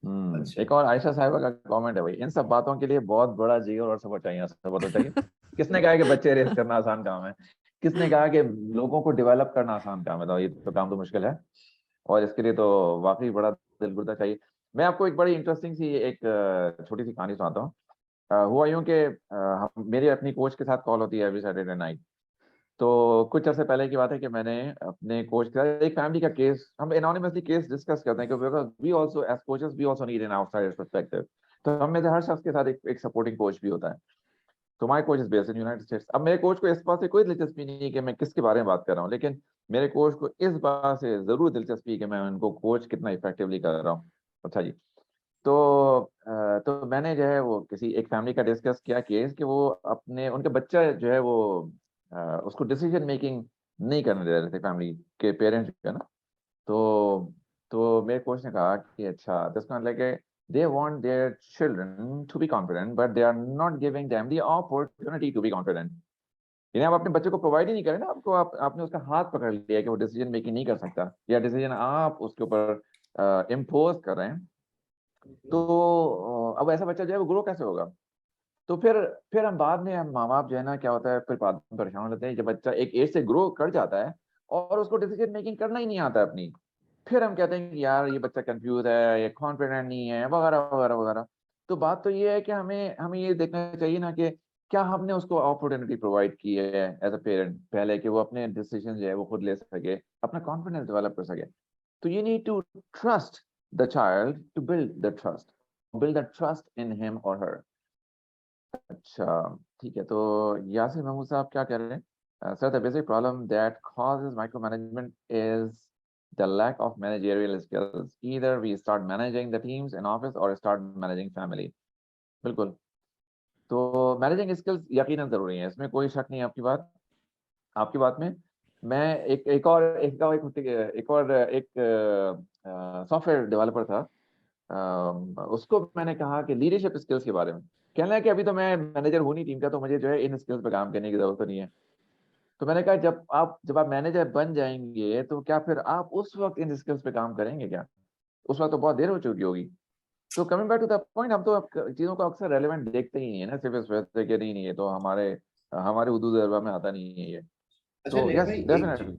अच्छा। एक और आयशा साहिबा का कमेंट है भाई, इन सब बातों के लिए बहुत बड़ा जिगर और सपोर्ट चाहिए, सपोर्ट तो चाहिए। किसने कहा कि बच्चे रेस करना आसान काम है? किसने कहा कि लोगों को डेवलप करना आसान काम है? तो ये तो काम तो मुश्किल है, और इसके लिए तो वाकई बड़ा दिलगुर्दा चाहिए। मैं आपको एक बड़ी इंटरेस्टिंग सी एक छोटी सी कहानी सुनाता हूँ। हुआ यूं कि मेरी अपनी कोच के साथ कॉल होती है एवरी सैटरडे नाइट। तो कुछ अर्से पहले की बात है कि मैंने अपने कोच के साथ एक फैमिली का केस, हम एनोनिमसली केस डिस्कस करते हैं क्योंकि we also as coaches we also need an outsider perspective. तो हम में से हर शख्स के साथ एक सपोर्टिंग कोच भी होता है। तो my coach is based in United states. अब मेरे कोच को इस बात से कोई दिलचस्पी नहीं है कि मैं किसके बारे में बात कर रहा हूँ, लेकिन मेरे कोच को इस बात से जरूर दिलचस्पी है कि मैं उनको कोच कितना इफेक्टिवली कर रहा हूँ। अच्छा जी। तो तो मैंने जो है वो किसी एक फैमिली का डिस्कस किया केस कि वो अपने उनके बच्चा जो है वो उसको डिसीजन मेकिंग नहीं करने दे रहे थे, फैमिली के पेरेंट्स का ना। तो मेरे कोच ने कहा कि अच्छा, this kind like they want their children to be confident but they are not giving them the opportunity to be confident। यानी आप अपने बच्चे को प्रोवाइड ही नहीं करें ना, आपने उसका हाथ पकड़ लिया कि वो डिसीजन मेकिंग नहीं कर सकता, या डिसीजन आप उसके ऊपर इम्पोज कर रहे हैं। तो अब ऐसा बच्चा जो है वो ग्रो कैसे होगा? तो फिर हम बाद में, हम माँ बाप जो है ना, क्या होता है, फिर बाद में परेशान हो जाते हैं जब बच्चा एक एज से ग्रो कर जाता है और उसको डिसीजन मेकिंग करना ही नहीं आता अपनी। फिर हम कहते हैं कि यार ये बच्चा कंफ्यूज है, ये कॉन्फिडेंट नहीं है, वगैरह वगैरह वगैरह। तो बात तो ये है कि हमें हमें ये देखना चाहिए ना कि क्या हमने उसको अपॉर्चुनिटी प्रोवाइड की है एज अ पेरेंट पहले, कि वो अपने डिसीजन जो है वो खुद ले सके, अपना कॉन्फिडेंस डेवलप कर सके। तो you need to trust the child to build the trust in him or her। अच्छा, ठीक है। तो यासिर महमूद साहब क्या कह रहे हैं? Sir, the basic problem that causes micromanagement is the lack of managerial skills। either we start managing the teams in office or start managing family। बिल्कुल। तो मैनेजिंग स्किल्स यकीनन जरूरी है, इसमें कोई शक नहीं है आपकी बात में। मैं एक सॉफ्टवेयर डेवलपर था। उसको मैंने कहा कि लीडरशिप स्किल्स के बारे में, कहना है कि अभी तो मैं मैनेजर हूँ नहीं टीम का, तो मुझे जो है इन स्किल्स पे काम करने की जरूरत नहीं है। तो मैंने कहा जब आप मैनेजर बन जाएंगे तो क्या फिर आप उस वक्त इन स्किल्स पे काम करेंगे क्या? उस वक्त तो बहुत देर हो चुकी होगी। तो coming back to the point, हम तो अब चीजों को अक्सर रेलेवेंट देखते ही नहीं है ना, सिर्फ इस वजह से कि नहीं ये तो हमारे हमारे उर्दू दरबार में आता नहीं है ये। अच्छा तो नहीं यस भाई, डेफिनेटली।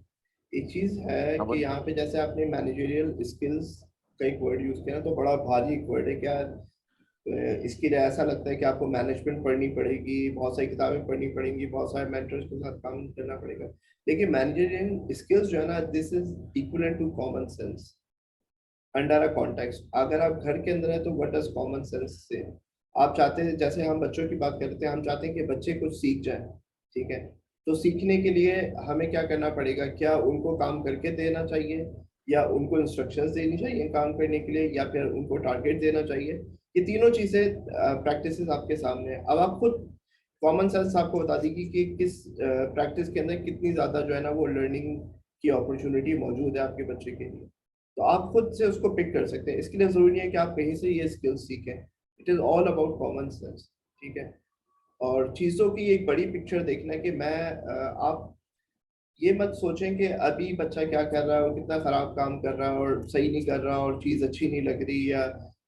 एक चीज है हाँ कि बोलिए। यहाँ पे जैसे आपने मैनेजरियल स्किल्स का एक वर्ड यूज किया ना, तो बड़ा भारी एक वर्ड है क्या। इसके लिए ऐसा लगता है कि आपको मैनेजमेंट पढ़नी पड़ेगी, बहुत सारी किताबें पढ़नी पड़ेंगी, बहुत सारे मेंटर्स के साथ काम करना पड़ेगा। लेकिन मैनेजरियल स्किल्स जो है ना, this is equal to common sense under a context. अगर आप घर के अंदर है तो व्हाट डज कॉमन सेंस से, आप चाहते हैं, जैसे हम बच्चों की बात करते हैं, हम चाहते हैं कि बच्चे कुछ सीख जाएं, ठीक है। तो सीखने के लिए हमें क्या करना पड़ेगा? क्या उनको काम करके देना चाहिए, या उनको इंस्ट्रक्शंस देनी चाहिए काम करने के लिए, या फिर उनको टारगेट देना चाहिए? ये तीनों चीजें प्रैक्टिसेस आपके सामने है। अब आप खुद कॉमन सेंस आपको बता देगी कि किस प्रैक्टिस के अंदर कितनी ज्यादा जो है ना वो लर्निंग की अपॉर्चुनिटी मौजूद है आपके बच्चे के लिए। तो आप खुद से उसको पिक कर सकते हैं। इसके लिए जरूरी नहीं है कि आप कहीं से ये स्किल्स सीखें। It is all about common sense, ठीक है। और चीजों की एक बड़ी पिक्चर देखना है कि आप ये मत सोचें कि अभी बच्चा क्या कर रहा है और कितना खराब काम कर रहा है और सही नहीं कर रहा और चीज अच्छी नहीं लग रही, या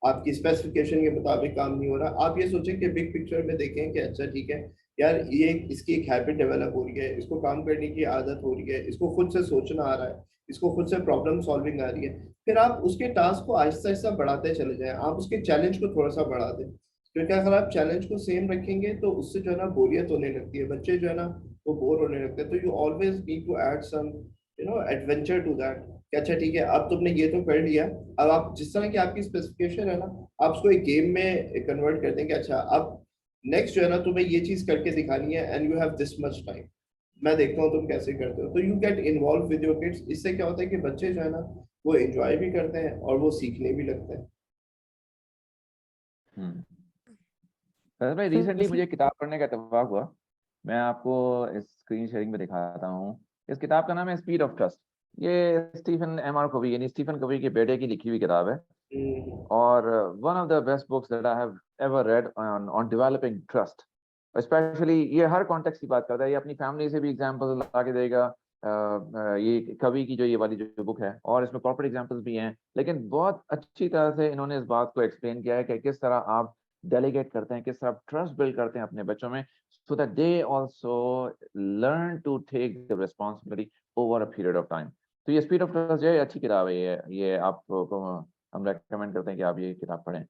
आपकी स्पेसिफिकेशन के मुताबिक काम नहीं हो रहा। आप ये सोचें कि बिग पिक्चर में देखें कि अच्छा ठीक है यार, ये इसकी एक हैबिट डेवलप हो रही है, इसको काम करने की आदत हो रही है, इसको खुद से सोचना आ रहा है, इसको खुद से प्रॉब्लम सॉल्विंग आ रही है। फिर आप उसके टास्क को आहिस्ता आहिस्ता बढ़ाते चले जाएं, आप उसके चैलेंज को थोड़ा सा बढ़ा दें। क्योंकि अगर आप चैलेंज को सेम रखेंगे तो उससे जो है ना बोरियत होने लगती है, बच्चे जो है ना वो बोर होने लगते हैं। तो you always need to add some adventure to that. कि अच्छा ठीक है, अब तुमने ये तो कर लिया, अब आप जिस तरह की आपकी स्पेसिफिकेशन है ना, आप उसको एक गेम में कन्वर्ट कर दें कि अच्छा अब नेक्स्ट जो है ना तुम्हें ये चीज करके दिखानी है and you have this much time, मैं देखता हूँ तुम कैसे करते हो। तो you get involve with your kids. इससे क्या होता है कि बच्चे जो है ना वो एंजॉय भी करते हैं और वो सीखने भी लगते हैं। भाई, सर रिसेंटली वैसे मुझे किताब पढ़ने का इत्तेफाक हुआ। मैं आपको इस स्क्रीन शेयरिंग में दिखाता हूँ। इस किताब का नाम है स्पीड ऑफ ट्रस्ट। ये स्टीफन एम आर कवी यानी स्टीफन कवी के बेटे की लिखी हुई किताब है, हम्म, और one of the best books that I have ever read on developing trust. Specially ये हर कॉन्टेक्स्ट की बात करता है, ये अपनी फैमिली से भी एग्जांपल ला के देगा, ये कवि की जो ये वाली जो बुक है, और इसमें कॉर्पोरेट एग्जांपल्स भी हैं, लेकिन बहुत अच्छी तरह से इन्होंने इस बात को एक्सप्लेन किया है कि किस तरह आप डेलीगेट करते हैं, किस तरह आप ट्रस्ट बिल्ड करते हैं अपने बच्चों में, so that they also learn to take the responsibility over a period of time. तो ये स्पीड ऑफ ट्रस्ट जो है अच्छी किताब है, ये आपको हम रेकमेंड करते हैं कि आप ये किताब पढ़ें।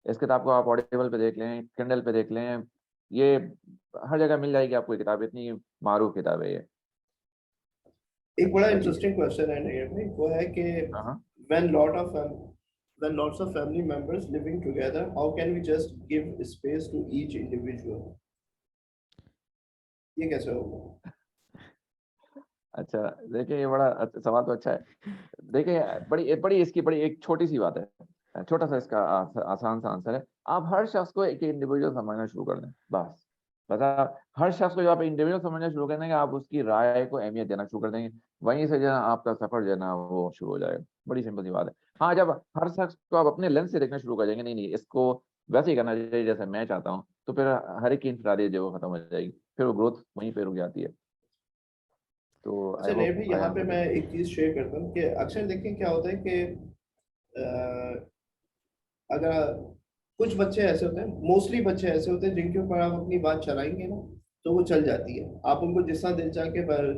इस किताब को आप ऑडिबल पे देख लें, किंडल पे देख लें, ये हर जगह मिल जाएगी आपको ये किताब, इतनी मारूफ किताब है ये। एक बड़ा अच्छा जी। इंटरेस्टिंग क्वेश्चन है नैयर भाई, वो है कि हाँ हाँ। when lots of family members living together, how can we just give space to each individual? ये कैसे होगा? अच्छा, देखिए ये बड़ा सवाल तो अच्छा है। देखिए बड़ी इसकी बड़ी एक छोटी सी बात है, छोटा सा इसका आसान सा आंसर है। आप हर शख्स को एक इंडिविजुअल समझना शुरू कर दें, बस आप हर शख्स को जब आप इंडिविजुअल समझना शुरू कर देंगे, आप उसकी राय को अहमियत देना शुरू कर देंगे, वहीं से जो है आपका सफर जो है ना वो शुरू हो जाएगा। बड़ी सिंपल सी बात है। हाँ, जब हर शख्स को आप अपने लेंस से देखना शुरू कर देंगे, नहीं नहीं इसको वैसे ही करना चाहिए जैसे मैं चाहता हूँ, तो फिर हर एक की इंफरादियत जो है वो खत्म हो जाएगी, फिर वो ग्रोथ वहीं पे रुक जाती है। तो आई अच्छा नैयर होप भाई, आई यहाँ पे आंसर्ड मैं योर एक चीज शेयर करता हूँ कि अक्सर देखिए क्या होता है कि अ, अगर कुछ बच्चे ऐसे होते हैं, मोस्टली बच्चे ऐसे होते हैं जिनके ऊपर आप अपनी बात चलाएंगे ना तो वो चल जाती है। आप उनको जिस तरह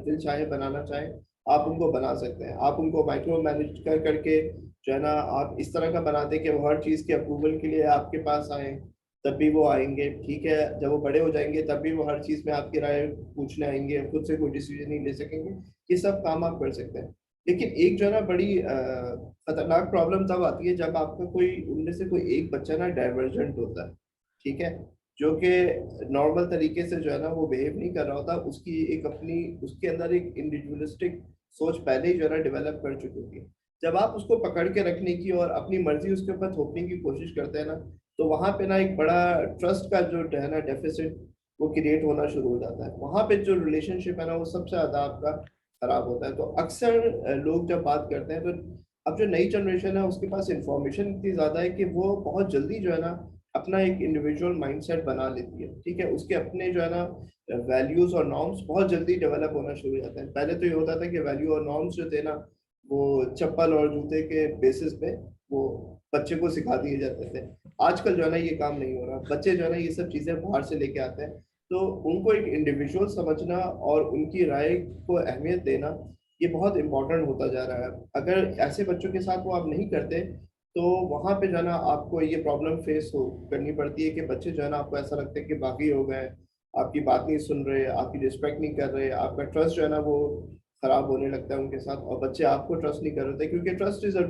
दिल चाहे बनाना चाहे आप उनको बना सकते हैं। आप उनको माइक्रो मैनेज करके जो है ना आप इस तरह का बना दें कि वो हर चीज़ के अप्रूवल के लिए आपके पास आए, तब भी वो आएंगे, ठीक है। जब वो बड़े हो जाएंगे तब भी वो हर चीज़ में आपकी राय पूछने आएंगे, खुद से कोई डिसीजन नहीं ले सकेंगे। ये सब काम आप कर सकते हैं। लेकिन एक जो है ना बड़ी खतरनाक प्रॉब्लम तब आती है जब आपका कोई उनमें से कोई एक बच्चा ना डाइवर्जेंट होता है, ठीक है, जो कि नॉर्मल तरीके से जो है ना वो बिहेव नहीं कर रहा होता, उसकी एक अपनी उसके अंदर एक इंडिविजुअलिस्टिक सोच पहले ही जो है ना डेवलप कर चुकी होती है। जब आप उसको पकड़ के रखने की और अपनी मर्जी उसके ऊपर थोपने की कोशिश करते हैं ना, तो वहां पे ना एक बड़ा ट्रस्ट का जो है ना डेफिसिट वो क्रिएट होना शुरू हो जाता है। वहां पे जो रिलेशनशिप है ना वो सबसे ज्यादा आपका खराब होता है। तो अक्सर लोग जब बात करते हैं तो अब जो नई जनरेशन है उसके पास इंफॉर्मेशन इतनी ज्यादा है कि वो बहुत जल्दी जो है ना अपना एक इंडिविजुअल माइंडसेट बना लेती है, ठीक है। उसके अपने जो है ना वैल्यूज और नॉर्म्स बहुत जल्दी डेवलप होना शुरू हो जाते हैं। पहले तो ये होता था कि वैल्यू और नॉर्म्स जो थे ना वो चप्पल और जूते के बेसिस पे वो बच्चे को सिखा दिए जाते थे। आजकल जो है ना ये काम नहीं हो रहा, बच्चे जो है ना ये सब चीजें बाहर से लेके आते हैं। तो उनको एक इंडिविजुअल समझना और उनकी राय को अहमियत देना ये बहुत इंपॉर्टेंट होता जा रहा है। अगर ऐसे बच्चों के साथ वो आप नहीं करते तो वहां पे जो है ना आपको ये प्रॉब्लम फेस करनी पड़ती है कि बच्चे जो है ना आपको ऐसा लगता है कि बागी हो गए, आपकी बात नहीं सुन रहे, आपकी रिस्पेक्ट नहीं कर रहे, आपका ट्रस्ट जो है ना वो खराब होने लगता है उनके साथ, और बच्चे आपको ट्रस्ट नहीं कर रहे थे क्योंकि trust is a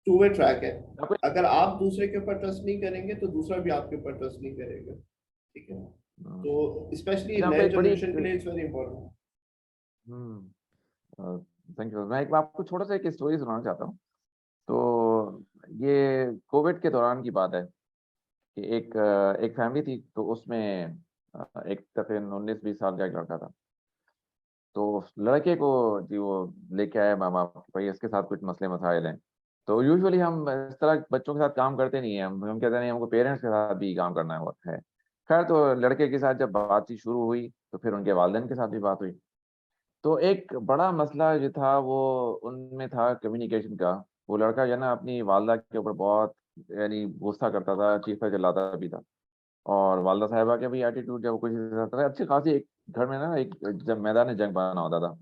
two way track है। आपको। अगर आप दूसरे के ऊपर ट्रस्ट नहीं करेंगे तो दूसरा भी आपके ऊपर ट्रस्ट नहीं करेगा, ठीक है। हम्म, तो स्पेशली अच्छा, आपको नए एक बड़ी जनरेशन के लिए it's very important. Thank you. मैं एक आपको छोटा सा एक स्टोरी सुनाना चाहता हूँ। तो ये कोविड के दौरान की बात है कि एक फैमिली थी, तो उसमें एक तकरीबन 19-20 साल का एक लड़का था। तो उस लड़के को जी वो लेके आए मामा कि भाई इसके साथ कुछ मसले मसाइल हैं। तो यूजुअली हम इस तरह बच्चों के साथ काम करते नहीं हैं, हम कहते नहीं, हमको पेरेंट्स के साथ भी काम करना है। खैर, तो लड़के के साथ जब बातचीत शुरू हुई तो फिर उनके वालिदैन के साथ भी बात हुई। तो एक बड़ा मसला जो था वो उनमें था कम्युनिकेशन का। वो लड़का जो है ना अपनी वालदा के ऊपर बहुत यानी गुस्सा करता था, चीखता चिल्लाता भी था। और वालदा साहिबा के भी एटीट्यूड जब कुछ ऐसा था, अच्छी खासी एक घर में ना एक जब मैदान जंग बना होता था।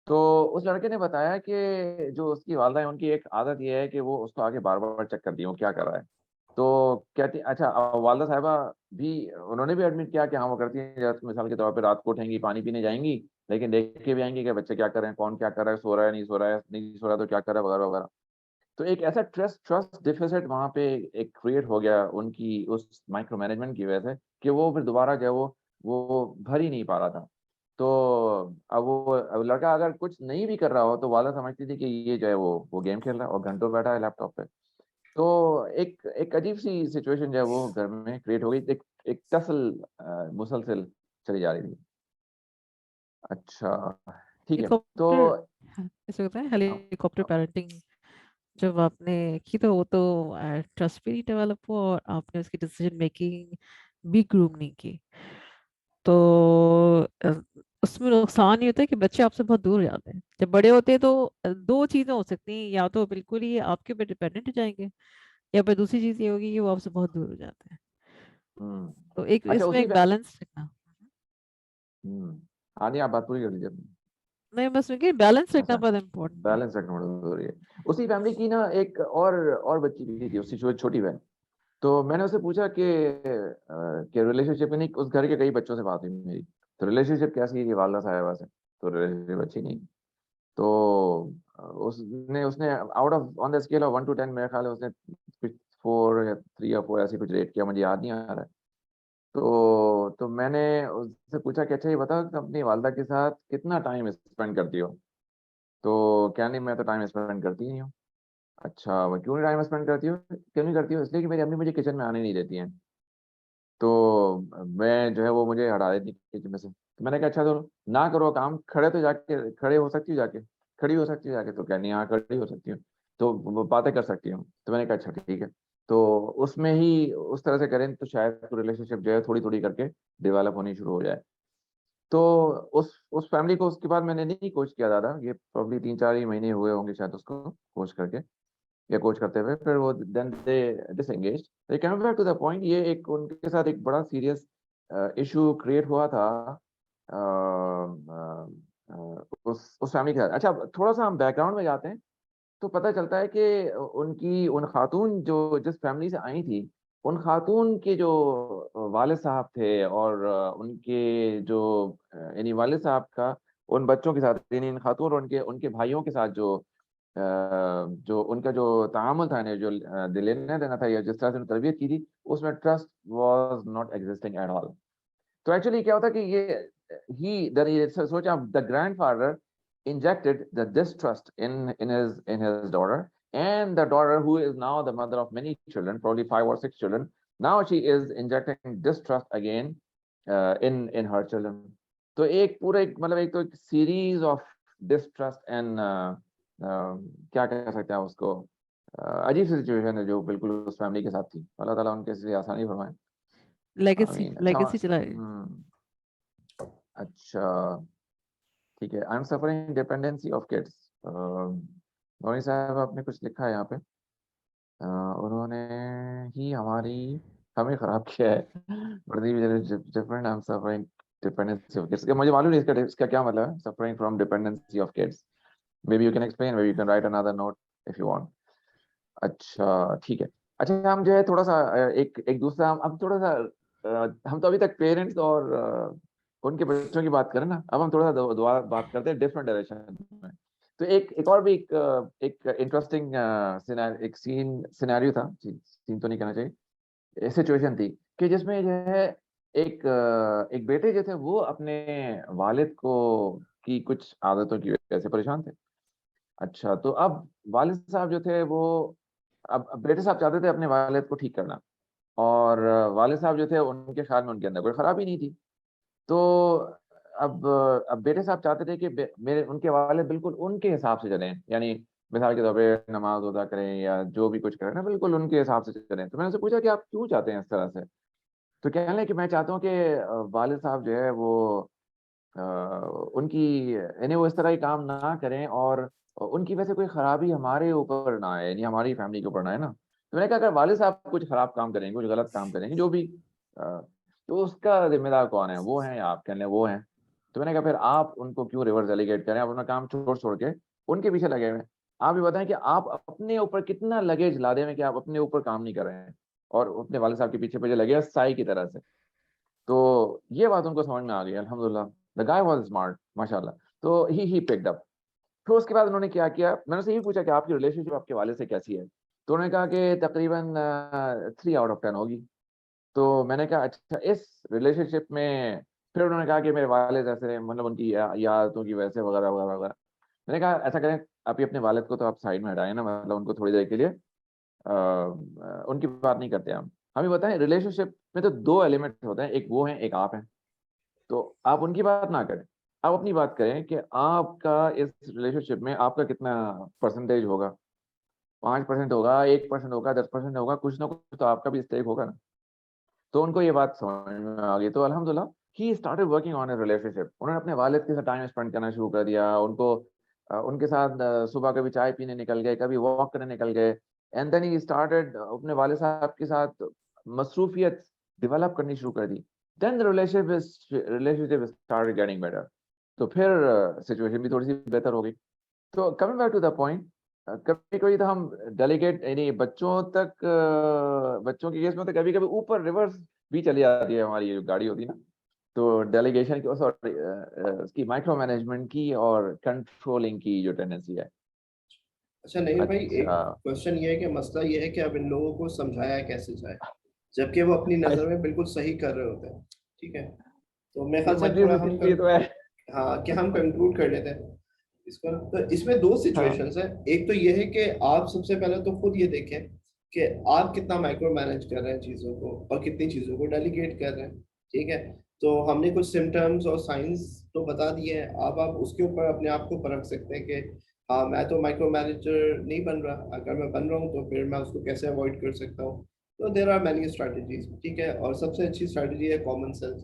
तो उस लड़के ने बताया कि जो उसकी वालदा है उनकी एक आदत ये है कि वो उसको आगे बार बार चेक करती है वो क्या कर रहा है। तो कहती अच्छा, वालदा साहिबा भी उन्होंने भी एडमिट किया कि हाँ वो करती हैं, जैसे मिसाल के तौर पे रात को उठेंगी, पानी पीने जाएंगी, लेकिन देख के भी आएंगी कि बच्चे क्या कर रहे हैं, कौन क्या कर रहा है, सो रहा है नहीं सो रहा है, नहीं सो रहा है तो क्या कर रहा है, वगैरह वगैरह। तो एक ऐसा ट्रस्ट डिफिसिट वहां पे एक क्रिएट हो गया उनकी उस माइक्रो मैनेजमेंट की वजह से, कि वो फिर दोबारा जो है वो भर ही नहीं पा रहा था। तो अब लड़का अगर कुछ नहीं भी कर रहा हो तो वाला समझती थी कि ये जो है वो गेम खेल रहा है और घंटों बैठा है लैपटॉप पे। तो एक एक अजीब सी सिचुएशन जो है वो घर में क्रिएट हो गई, एक एक टसल मुसलसल चली जा रही थी। अच्छा, ठीक है। तो हेलीकॉप्टर, हाँ, ऐसे होता है अब हेलीकॉप्टर अब पेरेंटिंग जब आपने की तो वो तो ट्रस्ट भी नहीं डेवलप हुआ और आपने उसकी डिसीजन मेकिंग भी ग्रूम नहीं की। तो उसमें नुकसान ये होता है कि बच्चे आपसे बहुत दूर हो जाते हैं। जब बड़े होते हैं तो दो चीजें हो सकती हैं, या तो बिल्कुल ही आपके ऊपर डिपेंडेंट हो जाएंगे, या फिर दूसरी चीज ये होगी कि वो आपसे बहुत दूर हो जाते हैं। हम्म। तो एक अच्छा इसमें उसी एक बैलेंस रखना। हम्म। हाँ नहीं, आप बात पूरी कर लीजिए अपनी। नहीं, बस मैं बैलेंस रखना अच्छा, बहुत इम्पोर्टेंट है। बैलेंस रखना बड़ा जरूरी है। उसी फैमिली की ना एक और बच्ची भी थी, उसकी छोटी बहन। तो मैंने उससे पूछा कि रिलेशनशिप में, नहीं उस घर के कई बच्चों से बात हुई मेरी, तो रिलेशनशिप कैसी है ये वालदा साहिबा से, तो रिलेशनशिप अच्छी नहीं। तो उसने उसने out of on the scale of 1 to 10 मेरे ख्याल है उसने कुछ 4 या 3 या 4 ऐसी कुछ रेट किया, मुझे याद नहीं आ रहा है। तो मैंने उससे पूछा कि अच्छा ये बताओ कि अपनी वालदा के साथ कितना टाइम स्पेंड करती हो। तो क्या नहीं, मैं तो टाइम स्पेंड करती नहीं हूँ। अच्छा वो क्यों नहीं टाइम स्पेंड करती हो, क्यों नहीं करती हो? इसलिए कि मेरी अम्मी मुझे किचन में आने नहीं देती हैं। तो मैं जो है वो मुझे हटा देती किचन में से। तो मैंने कहा अच्छा तो ना करो काम, खड़े हो सकती हो जाके, खड़ी हो सकती हो जाके? तो क्या नहीं, हाँ खड़ी हो सकती हूँ, तो वो बातें कर सकती हूँ। तो मैंने कहा अच्छा ठीक है। तो उसमें ही उस तरह से करें तो शायद रिलेशनशिप जो है थोड़ी थोड़ी करके डेवलप होनी शुरू हो जाए। तो उस फैमिली को उसके बाद मैंने नहीं कोच किया ज़्यादा, ये प्रॉब्ली 3-4 ही महीने हुए होंगे शायद उसको कोच करके या कोच करते हुए, फिर वो then they disengaged. They come back to the point, ये एक उनके साथ एक बड़ा सीरियस इशू क्रिएट हुआ था अ, उस फैमिली के साथ। अच्छा थोड़ा सा हम बैकग्राउंड में जाते हैं तो पता चलता है कि उन खातून जो जिस फैमिली से आई थी, उन खातून के जो वालिद साहब थे और उनके जो यानी वालिद साहब का उन बच्चों के साथ, यानी इन खातून और उनके उनके भाइयों के साथ जो उनका जो तामुल था, जो लेना देना था या जिस तरह से उन्होंने तरबियत की थी, उसमें trust was not existing at all. तो एक्चुअली क्या होता कि ये सोचा, the grandfather injected the distrust in his daughter, and the daughter, who is now the mother of many children, probably 5 or 6 children, now she is injecting distrust again in her children. तो एक पूरा एक मतलब एक तो एक series of distrust and क्या कह सकते हैं उसको, अजीब सी सिचुएशन है जो बिल्कुल उस फैमिली के साथ थी। अल्लाह ताला उनके लिए आसानी फरमाए। लेगेसी आमीन। अच्छा लेगेसी चला रही है। अच्छा ठीक है। I am suffering dependency of kids. नौनी साहब आपने कुछ लिखा है यहाँ पे, उन्होंने ही हमें खराब किया है। Different, I am suffering dependency of kids. मुझे मालूम नहीं इसका क्या मतलब है, suffering from dependency of kids. May be you can explain, may be you can write another note if you want. अच्छा ठीक है। अच्छा हम जो है थोड़ा सा एक एक दूसरा हम थोड़ा सा हम तो अभी तक पेरेंट्स और उनके बच्चों की बात करें ना, अब हम थोड़ा सा दोबारा बात करते हैं डिफरेंट डायरेक्शन में। तो एक और भी एक इंटरेस्टिंग एक सिनेरियो था, सीन तो नहीं कहना चाहिए, सिचुएशन थी कि जिसमें जो है एक बेटे जो थे वो अपने वालिद को की कुछ आदतों की वजह से परेशान थे। अच्छा तो अब वालिद साहब जो थे वो, अब बेटे साहब चाहते थे अपने वालिद को ठीक करना, और वालिद साहब जो थे उनके ख्याल में उनके अंदर कोई खराबी नहीं थी। तो अब बेटे साहब चाहते थे कि मेरे उनके वालिद बिल्कुल उनके हिसाब से चलें, यानी मिसाल के तौर पे नमाज अदा करें या जो भी कुछ करें ना बिल्कुल उनके हिसाब से चलें। तो मैंने उनसे पूछा कि आप क्यों चाहते हैं इस तरह से? तो कहने लगे कि मैं चाहता हूँ कि वालिद साहब जो है वो अ, उनकी यानी वो इस तरह के काम ना करें, और उनकी वजह से कोई खराबी हमारे ऊपर ना आए, यानी हमारी फैमिली के ऊपर ना आए ना। तो मैंने कहा अगर वालिद साहब कुछ खराब काम करेंगे, कुछ गलत काम करेंगे जो भी, तो उसका जिम्मेदार कौन है, वो हैं या आप? कहने वो हैं। तो मैंने कहा फिर आप उनको क्यों रिवर्स डेलीगेट करें, आप अपना काम छोड़ छोड़ के उनके पीछे लगे हुए हैं। आप ये बताएं कि आप अपने ऊपर कितना लगेज लादे में कि आप अपने ऊपर काम नहीं कर रहे हैं और अपने वालिद साहब के पीछे पीछे लगे हैं साई की तरह से। तो ये बात उनको समझ में आ गई अल्हम्दुलिल्लाह। द गाय वाज स्मार्ट माशाल्लाह। तो ही पिक्ड अप। फिर उसके बाद उन्होंने क्या किया, मैंने उनसे ये पूछा कि आपकी रिलेशनशिप आपके वालिद से कैसी है? तो उन्होंने कहा कि तकरीबन 3 out of 10 होगी। तो मैंने कहा अच्छा इस रिलेशनशिप में, फिर उन्होंने कहा कि मेरे वालिद ऐसे मतलब उनकी आदतों की वजह से वगैरह वगैरह वगैरह। मैंने कहा ऐसा करें, आप अपने वालिद को तो आप साइड में हटाएं ना, मतलब उनको थोड़ी देर के लिए उनकी बात नहीं करते हम ये बताएं रिलेशनशिप में तो 2 एलिमेंट होते हैं, एक वो है एक आप हैं। तो आप उनकी बात ना करें, आप अपनी बात करें कि आपका इस रिलेशनशिप में आपका कितना परसेंटेज होगा। 5% होगा, 1% होगा, 10% होगा, कुछ ना कुछ तो आपका भी स्टेक होगा ना। तो उनको ये बात समझ में आ गई। तो अल्हम्दुलिल्लाह he started working on a relationship. उन्होंने अपने वालिद के साथ टाइम स्पेंड करना शुरू कर दिया, उनको उनके साथ सुबह कभी चाय पीने निकल गए, कभी वॉक करने निकल गए, एंड देन ही स्टार्टेड अपने वालिद साहब के साथ मसरूफियत डेवलप करनी शुरू कर दी. Then the relationship started getting better. तो फिर सिचुएशन भी थोड़ी सी बेहतर हो गई. तो coming back to the point, कभी कभी तो हम डेलीगेट यानी बच्चों के केस में तो कभी कभी ऊपर रिवर्स भी चली जाती है हमारी जो गाड़ी होती है ना, तो डेलीगेशन की सॉरी उसकी माइक्रो मैनेजमेंट की और कंट्रोलिंग की जो टेंडेंसी है. अच्छा नहीं भाई, एक अच्छा. क्वेश्चन ये है कि मसला ये है कि अब इन लोगों को समझाया कैसे जाए जबकि वो अपनी नजर में बिल्कुल सही कर रहे होते हैं. ठीक है, तो मेरे ख्याल से थोड़ा हम ये तो है. हाँ कि हम कंक्लूड कर लेते हैं इसको ना. तो इसमें दो सिचुएशंस है. एक तो ये है कि आप सबसे पहले तो खुद ये देखें कि आप कितना माइक्रो मैनेज कर रहे हैं चीज़ों को और कितनी चीज़ों को डेलीगेट कर रहे हैं. ठीक है, तो हमने कुछ सिम्टम्स और साइंस तो बता दिए हैं. अब आप उसके ऊपर अपने आप को परख सकते हैं कि हाँ मैं तो माइक्रो मैनेजर नहीं बन रहा, अगर मैं बन रहा हूँ तो फिर मैं उसको कैसे अवॉइड कर सकता हूँ. तो देर आर मैनी स्ट्रैटेजीज. ठीक है, और सबसे अच्छी स्ट्रैटेजी है कॉमन सेंस,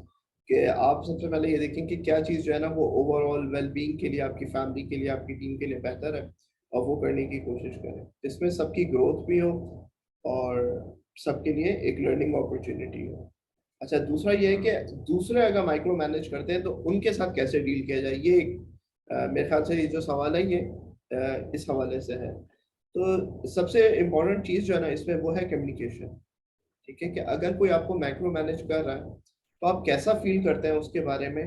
कि आप सबसे पहले ये देखें कि क्या चीज़ जो है ना वो ओवरऑल वेलबींग के लिए, आपकी फैमिली के लिए, आपकी टीम के लिए बेहतर है, और वो करने की कोशिश करें जिसमें सबकी ग्रोथ भी हो और सबके लिए एक लर्निंग अपॉर्चुनिटी हो. अच्छा, दूसरा ये है कि दूसरे अगर माइक्रो मैनेज करते हैं तो उनके साथ कैसे डील किया जाए. ये एक मेरे ख्याल से ये जो सवाल है ये इस हवाले से है. तो सबसे इम्पोर्टेंट चीज़ जो है ना इसमें वो है कम्युनिकेशन. ठीक है, कि अगर कोई आपको माइक्रो मैनेज कर रहा है तो आप कैसा फील करते हैं उसके बारे में,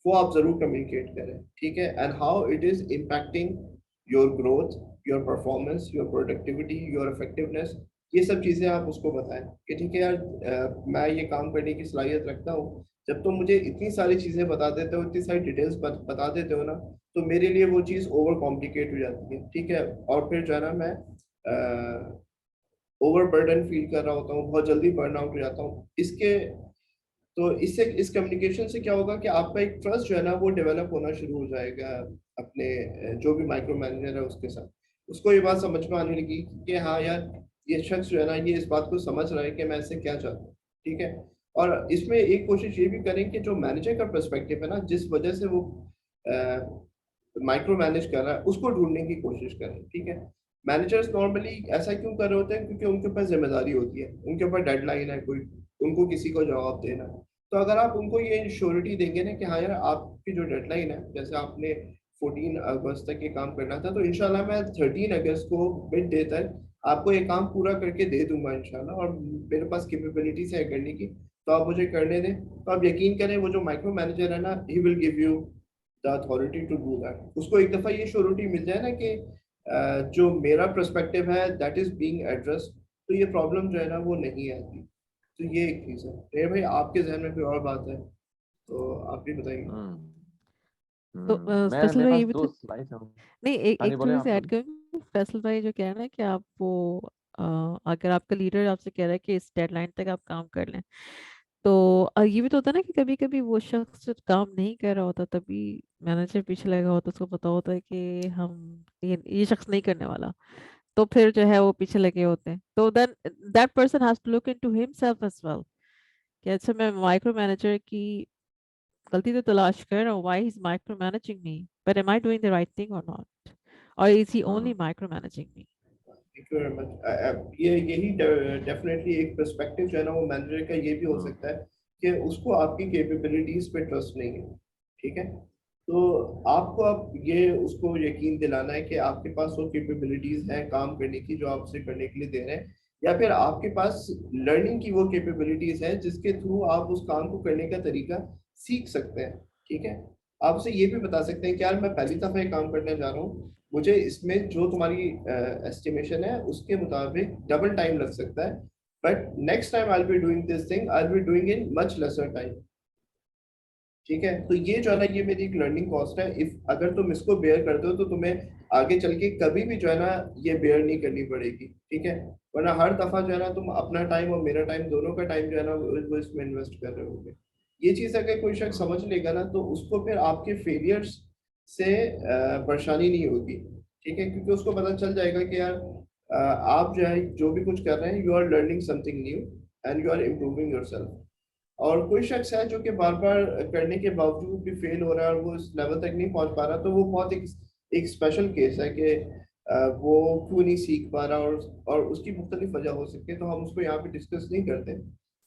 वो आप जरूर कम्युनिकेट करें. ठीक है, and how it is impacting your growth, your performance, your productivity, your effectiveness. ये सब चीज़ें आप उसको बताएं कि ठीक है यार, मैं ये काम करने की सलाहियत रखता हूँ. जब तुम मुझे इतनी सारी चीज़ें बता देते हो, इतनी सारी डिटेल्स बता देते हो ना, तो मेरे लिए वो चीज़ ओवर कॉम्प्लिकेट हो जाती है. ठीक है, और फिर जो है ना मैं ओवर बर्डन फील कर रहा होता हूँ, बहुत जल्दी बर्न आउट हो जाता हूँ. इसके तो इससे इस कम्युनिकेशन से क्या होगा कि आपका एक ट्रस्ट जो है ना वो डेवलप होना शुरू हो जाएगा अपने जो भी माइक्रो मैनेजर है उसके साथ. उसको ये बात समझ में आने लगी कि हाँ यार, ये शख्स जो है ना ये इस बात को समझ रहा है कि मैं इससे क्या चाहता हूँ. ठीक है, और इसमें एक कोशिश ये भी करें कि जो मैनेजर का पर्सपेक्टिव है ना, जिस वजह से वो माइक्रो मैनेज कर रहा है, उसको ढूंढने की कोशिश करें. ठीक है, मैनेजर्स नॉर्मली ऐसा क्यों कर रहे होते हैं, क्योंकि उनके ऊपर जिम्मेदारी होती है, उनके ऊपर डेडलाइन है, कोई उनको किसी को जवाब देना है. तो अगर आप उनको ये श्योरिटी देंगे ना कि हाँ यार, आपकी जो डेडलाइन है, जैसे आपने 14 अगस्त तक ये काम करना था, तो इंशाल्लाह मैं 13 अगस्त को मिड डे तक आपको ये काम पूरा करके दे दूंगा इंशाल्लाह, और मेरे पास कैपेबिलिटीज है करने की, तो आप मुझे करने दें. तो आप यकीन करें वो जो माइक्रो मैनेजर है ना, he will give you the authority to do that. उसको एक दफ़ा ये श्योरिटी मिल जाए ना कि जो मेरा पर्सपेक्टिव है दैट इज बीइंग एड्रेस्ड, तो ये प्रॉब्लम जो है ना वो नहीं आती. तो ये एक चीज़ है. फिर भाई आपके जहन में कोई और बात है तो आप भी बताइए. तो फैसल मेरे भाई पास ये भी दो तो स्लाइड्स हैं. नहीं, एक हाँ जी, एक बोले थोड़ी आप सी ऐड बोले. करूँ. फैसल भाई जो कह रहे हैं कि आप वो अगर आपका लीडर आपसे कह रहा है कि इस डेडलाइन तक आप काम कर लें, तो ये भी तो होता है ना कि कभी कभी वो शख्स जो काम नहीं कर रहा होता, तभी मैनेजर पीछे लगा होता, उसको पता होता है कि हम ये शख्स नहीं करने वाला, तो फिर जो है वो पीछे लगे होते हैं. तो then that person has to look into himself as well कि अच्छा मैं माइक्रो मैनेजर की गलती तो तलाश कर रहा हूँ, why is micro managing me, but am I doing the right thing और नॉट, और is he only micro managing me. Thank you very much. ये यही डेफिनेटली एक पर्सपेक्टिव जो है ना वो मैनेजर का ये भी हो सकता है कि उसको आपकी कैपेबिलिटीज पे ट्रस्ट नहीं है. ठीक है, तो आपको अब ये उसको यकीन दिलाना है कि आपके पास वो कैपेबिलिटीज हैं काम करने की जो आप उसे करने के लिए दे रहे हैं, या फिर आपके पास लर्निंग की वो कैपेबिलिटीज है जिसके थ्रू आप उस काम को करने का तरीका सीख सकते हैं. ठीक है, आप उसे ये भी बता सकते हैं कि यार मैं पहली दफा ये काम करने जा रहा हूँ, मुझे इसमें जो तुम्हारी एस्टिमेशन है उसके मुताबिक डबल टाइम लग सकता है, but next time I will be doing this thing, I will be doing in much lesser time. ठीक है, तो ये जो है ना ये मेरी एक लर्निंग कॉस्ट है. इफ अगर तुम इसको बेयर करते हो तो तुम्हें आगे चल के कभी भी जो है ना ये बेयर नहीं करनी पड़ेगी. ठीक है, वरना हर दफा जो है ना तुम अपना टाइम और मेरा टाइम दोनों का टाइम जो है ना वो इसमें इन्वेस्ट कर रहे होगे. ये चीज अगर कोई शख्स समझ लेगा ना तो उसको फिर आपके फेलियर्स से परेशानी नहीं होगी. ठीक है, क्योंकि उसको पता चल जाएगा कि यार आप जो है जो भी कुछ कर रहे हैं, you are learning something new and you are improving yourself. और कोई शख्स है जो कि बार बार करने के बावजूद भी फेल हो रहा है और वो इस लेवल तक नहीं पहुंच पा रहा, तो वो बहुत एक स्पेशल केस है कि वो क्यों नहीं सीख पा रहा, और उसकी मुख्तलिफ वजह हो सकती है, तो हम उसको यहाँ पे डिस्कस नहीं करते।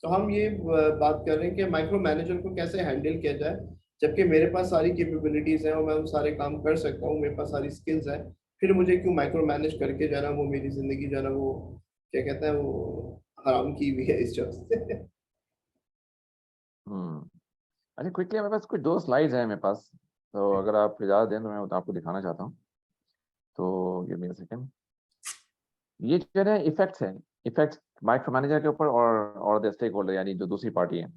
तो हम ये बात कर रहे हैं कि माइक्रो मैनेजर को कैसे हैंडल किया जाए, जबकि मेरे पास सारी कैपेबिलिटीज हैं और मैं वो सारे काम कर सकता हूँ, मेरे पास सारी स्किल्स हैं, फिर मुझे क्यों माइक्रो मैनेज करके जाना, वो मेरी जिंदगी जाना, वो क्या कहते हैं, वो हराम की हुई है इस शख्स से। अच्छा, क्विकली मेरे पास कुछ 2 स्लाइड्स हैं मेरे पास, तो अगर आप इजाज़त दें तो मैं आपको दिखाना चाहता हूँ। तो गिव मी अ सेकंड। ये जो है इफेक्ट्स हैं, इफेक्ट्स माइक्रो मैनेजर के ऊपर और द स्टेक होल्डर, यानी जो दूसरी पार्टी है।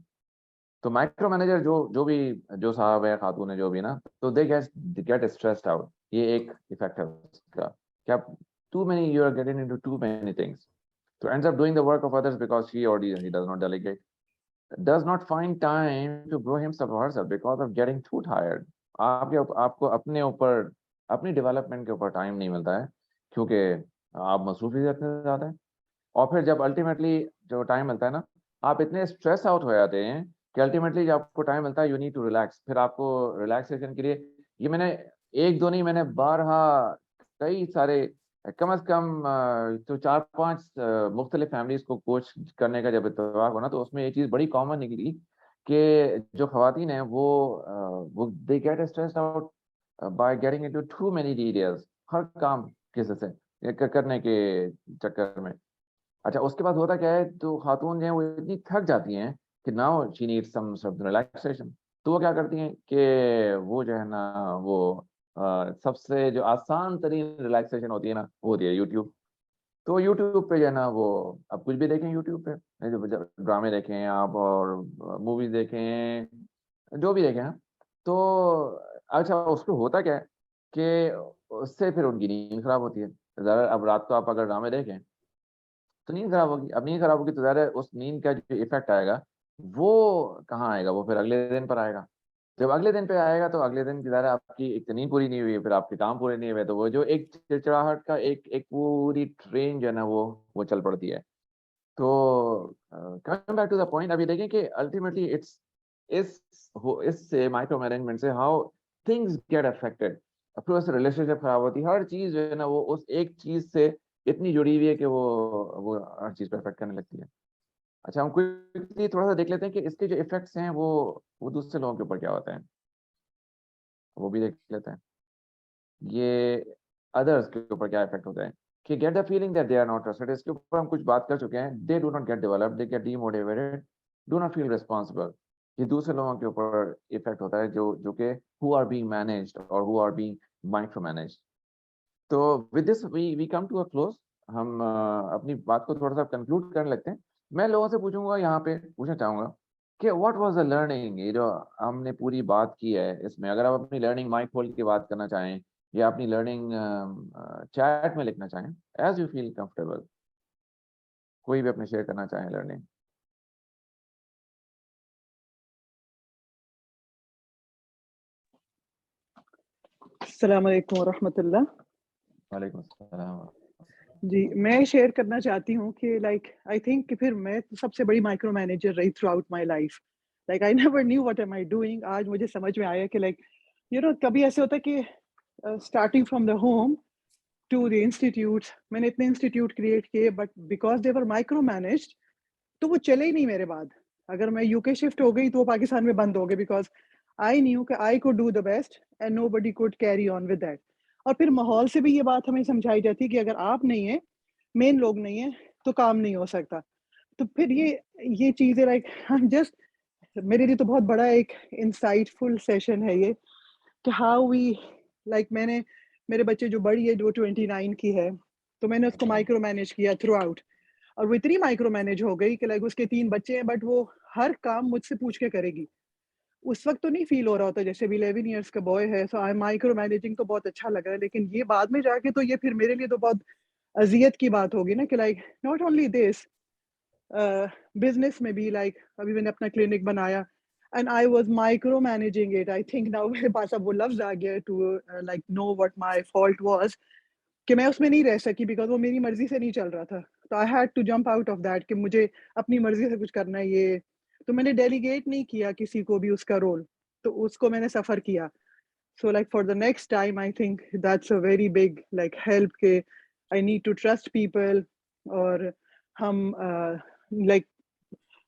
तो माइक्रो मैनेजर जो साहब है, खातून है, जो भी ना, तो दे गेट स्ट्रेस्ड आउट। ये एक इफेक्ट है उसका, क्या too many, you are getting into too many things, so ends up doing the work of others because he or he does not delegate, does not find time to grow himself or herself because of getting too tired. आपको अपने ऊपर, अपनी development के ऊपर time नहीं मिलता है, क्योंकि आप मसरूफियत इतने ज़्यादा है। और फिर जब अल्टीमेटली जो टाइम मिलता है ना, आप इतने स्ट्रेस आउट हो जाते हैं कि अल्टीमेटली जब आपको टाइम मिलता है, यू नीड टू रिलैक्स। फिर आपको रिलैक्सेशन के लिए, ये मैंने एक दो नहीं, मैंने बारहा कई सारे, कम से कम तो 4-5 मुख्तलिफ फैमिलीज को कोच करने का जब इत्तेफाक हो ना, तो उसमें एक चीज़ बड़ी कॉमन निकली कि जो खवातीन हैं वो they get stressed out by getting into too many details, हर काम किसी से करने के चक्कर में। अच्छा, उसके बाद होता क्या है, तो खातून जो है वो इतनी थक जाती हैं कि now she needs some relaxation. तो वो क्या करती हैं कि वो जो है ना, वो सबसे जो आसान तरीन रिलैक्सेशन होती है ना, वो होती है यूट्यूब। तो यूट्यूब पे जो है ना, वो अब कुछ भी देखें यूट्यूब पे, जो ड्रामे देखें आप, और मूवीज देखें, जो भी देखें, हाँ। तो अच्छा, उसको होता क्या है कि उससे फिर उनकी नींद खराब होती है। ज़्यादा अब रात को आप अगर ड्रामे देखें तो नींद खराब होगी। अब नींद खराब होगी तो ज़्यादा उस नींद का जो इफेक्ट आएगा, वो कहाँ आएगा, वो फिर अगले दिन पर आएगा। जब अगले दिन पे आएगा तो अगले दिन की ज़्यादा आपकी एक तो नींद पूरी नहीं हुई है, फिर आपके काम पूरे नहीं हुए, तो वो जो एक चिड़चिड़ाहट का एक एक पूरी ट्रेन जो है ना, वो चल पड़ती है। तो coming back to the point, अभी देखें कि अल्टीमेटली इट्स इस इससे माइक्रो मैनेजमेंट से हाउ थिंग्स गेट अफेक्टेड। फिर उससे रिलेशनशिप खराब होती है, हर चीज़ जो है ना, वो उस एक चीज़ से इतनी जुड़ी हुई है कि वो हर चीज़ पे अफेक्ट करने लगती है। अच्छा, हम क्विकली थोड़ा सा देख लेते हैं कि इसके जो इफेक्ट्स हैं वो दूसरे लोगों के ऊपर क्या होते हैं, वो भी देख लेते हैं। ये अदर्स के ऊपर क्या इफेक्ट होता है कि get the feeling that they are not trusted, इसके ऊपर हम कुछ बात कर चुके हैं। They do not get developed, they get demotivated, do not feel responsible. ये दूसरे लोगों के ऊपर इफेक्ट होता है, जो कि हु आर बीइंग मैनेज्ड और who are being micro managed. तो with this we come to a close. हम अपनी बात को थोड़ा सा कंक्लूड करने लगते हैं। मैं लोगों से पूछूंगा, यहाँ पे पूछना चाहूंगा कि व्हाट वाज द लर्निंग, ये जो हमने पूरी बात की है इसमें, अगर आप अपनी लर्निंग माइक खोल के बात करना चाहें या अपनी लर्निंग चैट में लिखना चाहें, एज यू फील कंफर्टेबल, कोई भी अपने शेयर करना चाहें लर्निंग। अस्सलाम वालेकुम रहमतुल्लाह। वालेकुम अस्सलाम। जी, मैं शेयर करना चाहती हूँ कि आई थिंक कि फिर मैं सबसे बड़ी माइक्रो मैनेजर रही through out my life. I never knew what am I doing. आज मुझे समझ में आया कि कभी ऐसे होता है कि starting from the home to the institutes, मैंने इतने इंस्टीट्यूट क्रिएट किए, but because they were micro managed तो वो चले ही नहीं मेरे बाद। अगर मैं यूके शिफ्ट हो गई तो वो पाकिस्तान में बंद हो गए, बिकॉज आई न्यू कि I could do the best and nobody could carry on with that. और फिर माहौल से भी ये बात हमें समझाई जाती है कि अगर आप नहीं है, मेन लोग नहीं है, तो काम नहीं हो सकता। तो फिर ये चीज़ें जस्ट मेरे लिए तो बहुत बड़ा एक इंसाइटफुल सेशन है ये, कि हाउ वी मैंने, मेरे बच्चे जो बड़ी है जो 29 की है, तो मैंने उसको माइक्रो मैनेज किया थ्रू आउट। और वो इतनी माइक्रो मैनेज हो गई कि उसके 3 बच्चे हैं, बट वो हर काम मुझसे पूछ के करेगी। उस वक्त तो नहीं फील हो रहा होता, जैसे अभी 11 इयर्स का बॉय है, सो आई एम माइक्रो मैनेजिंग, तो बहुत अच्छा लग रहा है। लेकिन ये बाद में जाके तो ये फिर मेरे लिए तो बहुत अजियत की बात होगी ना, कि नॉट ओनली दिस, बिजनेस में भी अभी मैंने अपना क्लिनिक बनाया and I was micro managing it. I think now मेरे पास अब वो लफ्ज आ गया to know what my fault was, कि मैं उसमें नहीं रह सकी बिकॉज वो मेरी मर्जी से नहीं चल रहा था। तो I had to jump out of that कि मुझे अपनी मर्जी से कुछ करना है ये। तो मैंने डेलीगेट नहीं किया किसी को भी उसका रोल, तो उसको मैंने सफ़र किया। So like for the next time, I think that's a very big like help के I need to trust people, और हम like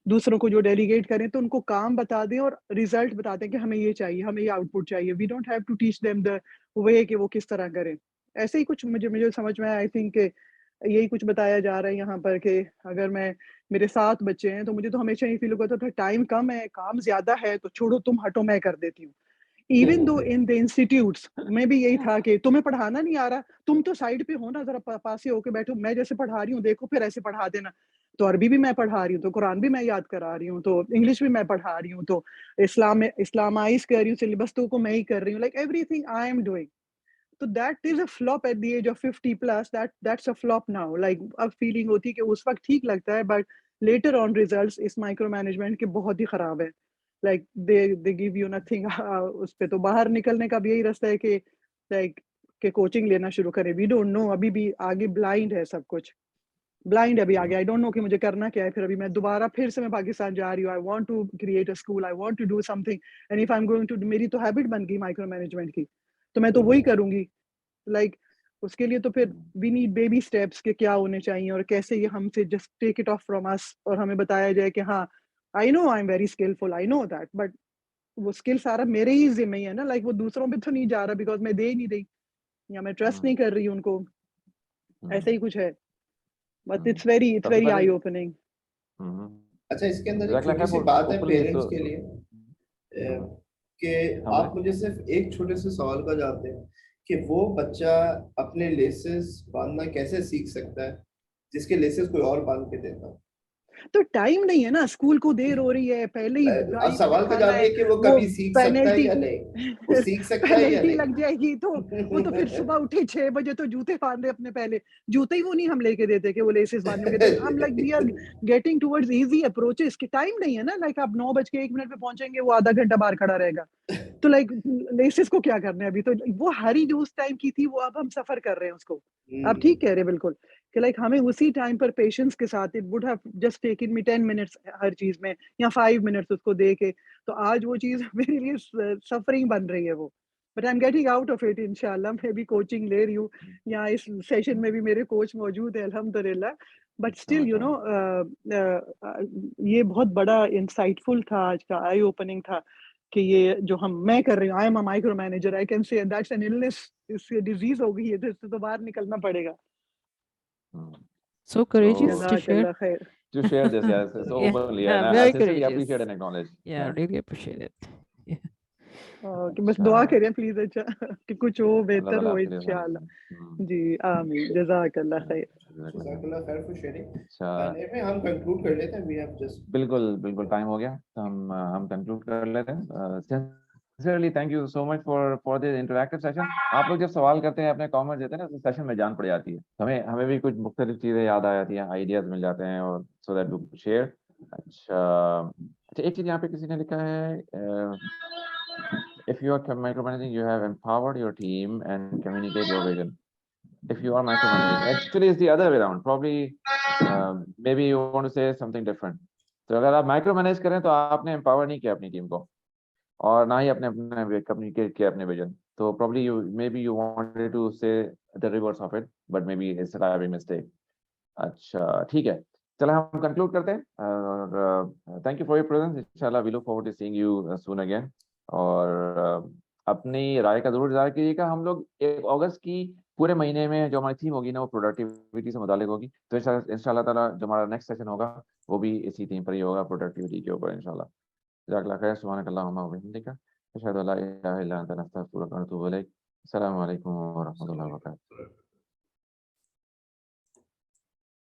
दूसरों को जो डेलीगेट करें तो उनको काम बता दें और रिजल्ट बता दें कि हमें ये चाहिए, हमें ये आउटपुट चाहिए। We don't have to teach them the way कि वो किस तरह करें। ऐसे ही कुछ मुझे समझ में आया। आई थिंक यही कुछ बताया जा रहा है यहाँ पर कि अगर मैं, मेरे 7 बच्चे हैं तो मुझे तो हमेशा ये फील होता था टाइम कम है, काम ज़्यादा है, तो छोड़ो तुम हटो, मैं कर देती हूँ। Even though in the institutes में भी यही था कि तुम्हें पढ़ाना नहीं आ रहा, तुम तो साइड पे हो ना, ज़रा पास से होके बैठो, मैं जैसे पढ़ा रही हूँ देखो फिर ऐसे पढ़ा देना। तो अरबी भी मैं पढ़ा रही हूँ, तो कुरान भी मैं याद करा रही हूँ, तो इंग्लिश भी मैं पढ़ा रही हूँ, तो इस्लामाइज़ कर रही हूँ, सिलेबस तो को मैं ही कर रही हूँ, like everything I am doing. तो that is a flop at the age of 50 plus, that's a flop now. Like अब फीलिंग होती है कि उस वक़्त ठीक लगता है, बट लेटर ऑन रिजल्ट्स इस माइक्रो मैनेजमेंट के बहुत ही खराब है। Like they give you nothing. उस पे तो बाहर निकलने का भी यही रास्ता है कि लाइक कि कोचिंग लेना शुरू करें। वी डोंट नो, अभी भी आगे ब्लाइंड है सब कुछ, ब्लाइंड अभी आगे। आई डोंट नो कि मुझे करना क्या है। फिर अभी मैं दोबारा फिर से मैं पाकिस्तान जा रही हूँ। I want to create a school, I want to do something, and if I am going to, मेरी तो हैबिट बन गई माइक्रो मैनेजमेंट की, तो मैं तो वही करूँगी। लाइक उसके लिए तो फिर वी नीड बेबी स्टेप्स के क्या होने चाहिए और कैसे ये हमसे just take it off from us, और हमें बताया जाए कि हाँ I know I am very skilful, I know that, but वो स्किल सारा मेरे ही जिम्मे ही है ना। लाइक वो दूसरों पे तो नहीं जा रहा बिकॉज मैं दे ही नहीं रही, या मैं ट्रस्ट नहीं कर रही उनको। ऐसा ही कुछ है, बट इट्स सबसे वेरी पहले आई ओपनिंग। अच्छा, इसके अंदर एक जज़ाकल्लाह छोटी खैर सी बात है hopefully पेरेंट्स so के लिए कि हाँ आप मुझे सिर्फ एक छोटे से सवाल का जवाब दें कि वो बच्चा अपने लेसेस बांधना कैसे सीख सकता है जिसके लेसेस कोई और बांध के देता है। तो टाइम नहीं है ना, स्कूल को देर हो रही है, पहले ही गाड़ी में सवाल का बिठाना जवाब है, ये कि वो वो कभी सीख सकता है पेनल्टी या नहीं, वो सीख सकता है या पेनल्टी नहीं। लग जाएगी। तो वो तो फिर सुबह उठे 6 बजे तो जूते बांधे अपने, पहले जूते ही वो नहीं हम लेके देते कि वो लेसेस बांधने के। हम like we are getting towards easy approaches कि टाइम नहीं है ना। लाइक आप 9:01 पे पहुंचेंगे, वो आधा घंटा बाहर खड़ा रहेगा, तो लाइक लेसेस को क्या करना है अभी। तो वो हरी जो उस टाइम की थी वो अब हम सफर कर रहे हैं उसको। आप ठीक कह रहे हैं बिल्कुल कि लाइक हमें उसी टाइम पर पेशेंस के साथ, it would have just taken me 10 minutes हर चीज में, या 5 मिनट्स उसको दे के, तो आज वो चीज मेरे लिए सफरिंग बन रही है वो। But I am getting out of it इंशाल्लाह। मैं भी कोचिंग ले रही हूँ, यहाँ इस सेशन में भी मेरे कोच मौजूद है अल्हम्दुलिल्लाह। बट स्टिल यू नो ये बहुत बड़ा इंसाइटफुल था, आज का आई ओपनिंग था कि ये जो मैं कर रही हूँ, I am a micro manager, I can say that's an illness, इससे डिजीज हो गई है, तो इससे तो बाहर निकलना पड़ेगा। So courageous So to share. जज़ाकल्लाह खैर। to share this, yes, so Yeah, openly, yeah, and I very sincerely courageous. appreciate and acknowledge. Yeah, really appreciate it. Yeah. कि बस दुआ अच्छा करें प्लीज, अच्छा कि कुछ हो, अल्लाह बेहतर ताला हो आपके लिए इंशाल्लाह। जी आमीन, जज़ाकल्लाह खैर। जज़ाकल्लाह खैर फॉर शेयरिंग। अच्छा में हम कंक्लूड कर लेते हैं, वी हैव जस्ट बिल्कुल बिल्कुल टाइम हो गया, तो हम कंक्लूड कर लेते हैं। Sincerely thank you so much for this interactive session. आप लोग जब सवाल करते हैं, अपने कमेंट देते हैं ना, तो सेशन में जान पड़ जाती है, हमें भी कुछ मुख्तलिफ चीज़ें याद आ जाती हैं, आइडियाज मिल जाते हैं, और सो दैट वी शेयर। अच्छा एक चीज़ यहाँ पे किसी ने लिखा है, if you are micromanaging, you have empowered your team and communicate your vision. If you are micromanaging, actually it's the other way around, probably maybe you want to say something different. तो अगर आप micro manage करें तो आपने empower नहीं किया अपनी team को, और ना ही अपने कम्युनिकेट किया अपने विजन, तो probably you wanted to say the reverse of it, but maybe it's a typing mistake. अच्छा ठीक है, चलो हम कंक्लूड करते हैं, और thank you for your presence. इंशाल्लाह we look forward to seeing you soon again, और अपनी राय का जरूर इज़हार कीजिएगा। हम लोग 1 अगस्त की पूरे महीने में जो हमारी थीम होगी ना, वो प्रोडक्टिविटी से मुतालिक होगी, तो इंशाल्लाह ताला जो हमारा नेक्स्ट सेशन होगा वो भी इसी थीम पर ही होगा, प्रोडक्टिविटी के ऊपर इंशाल्लाह। जज़ाकल्लाह खैर, सुब्हानकल्लाहुम्मा व बिहम्दिका, अशहदु अल्ला इलाहा इल्ला अंता, नस्तगफिरुका व नतूबु इलैक। अस्सलामु अलैकुम व रहमतुल्लाहि व बरकातुहू।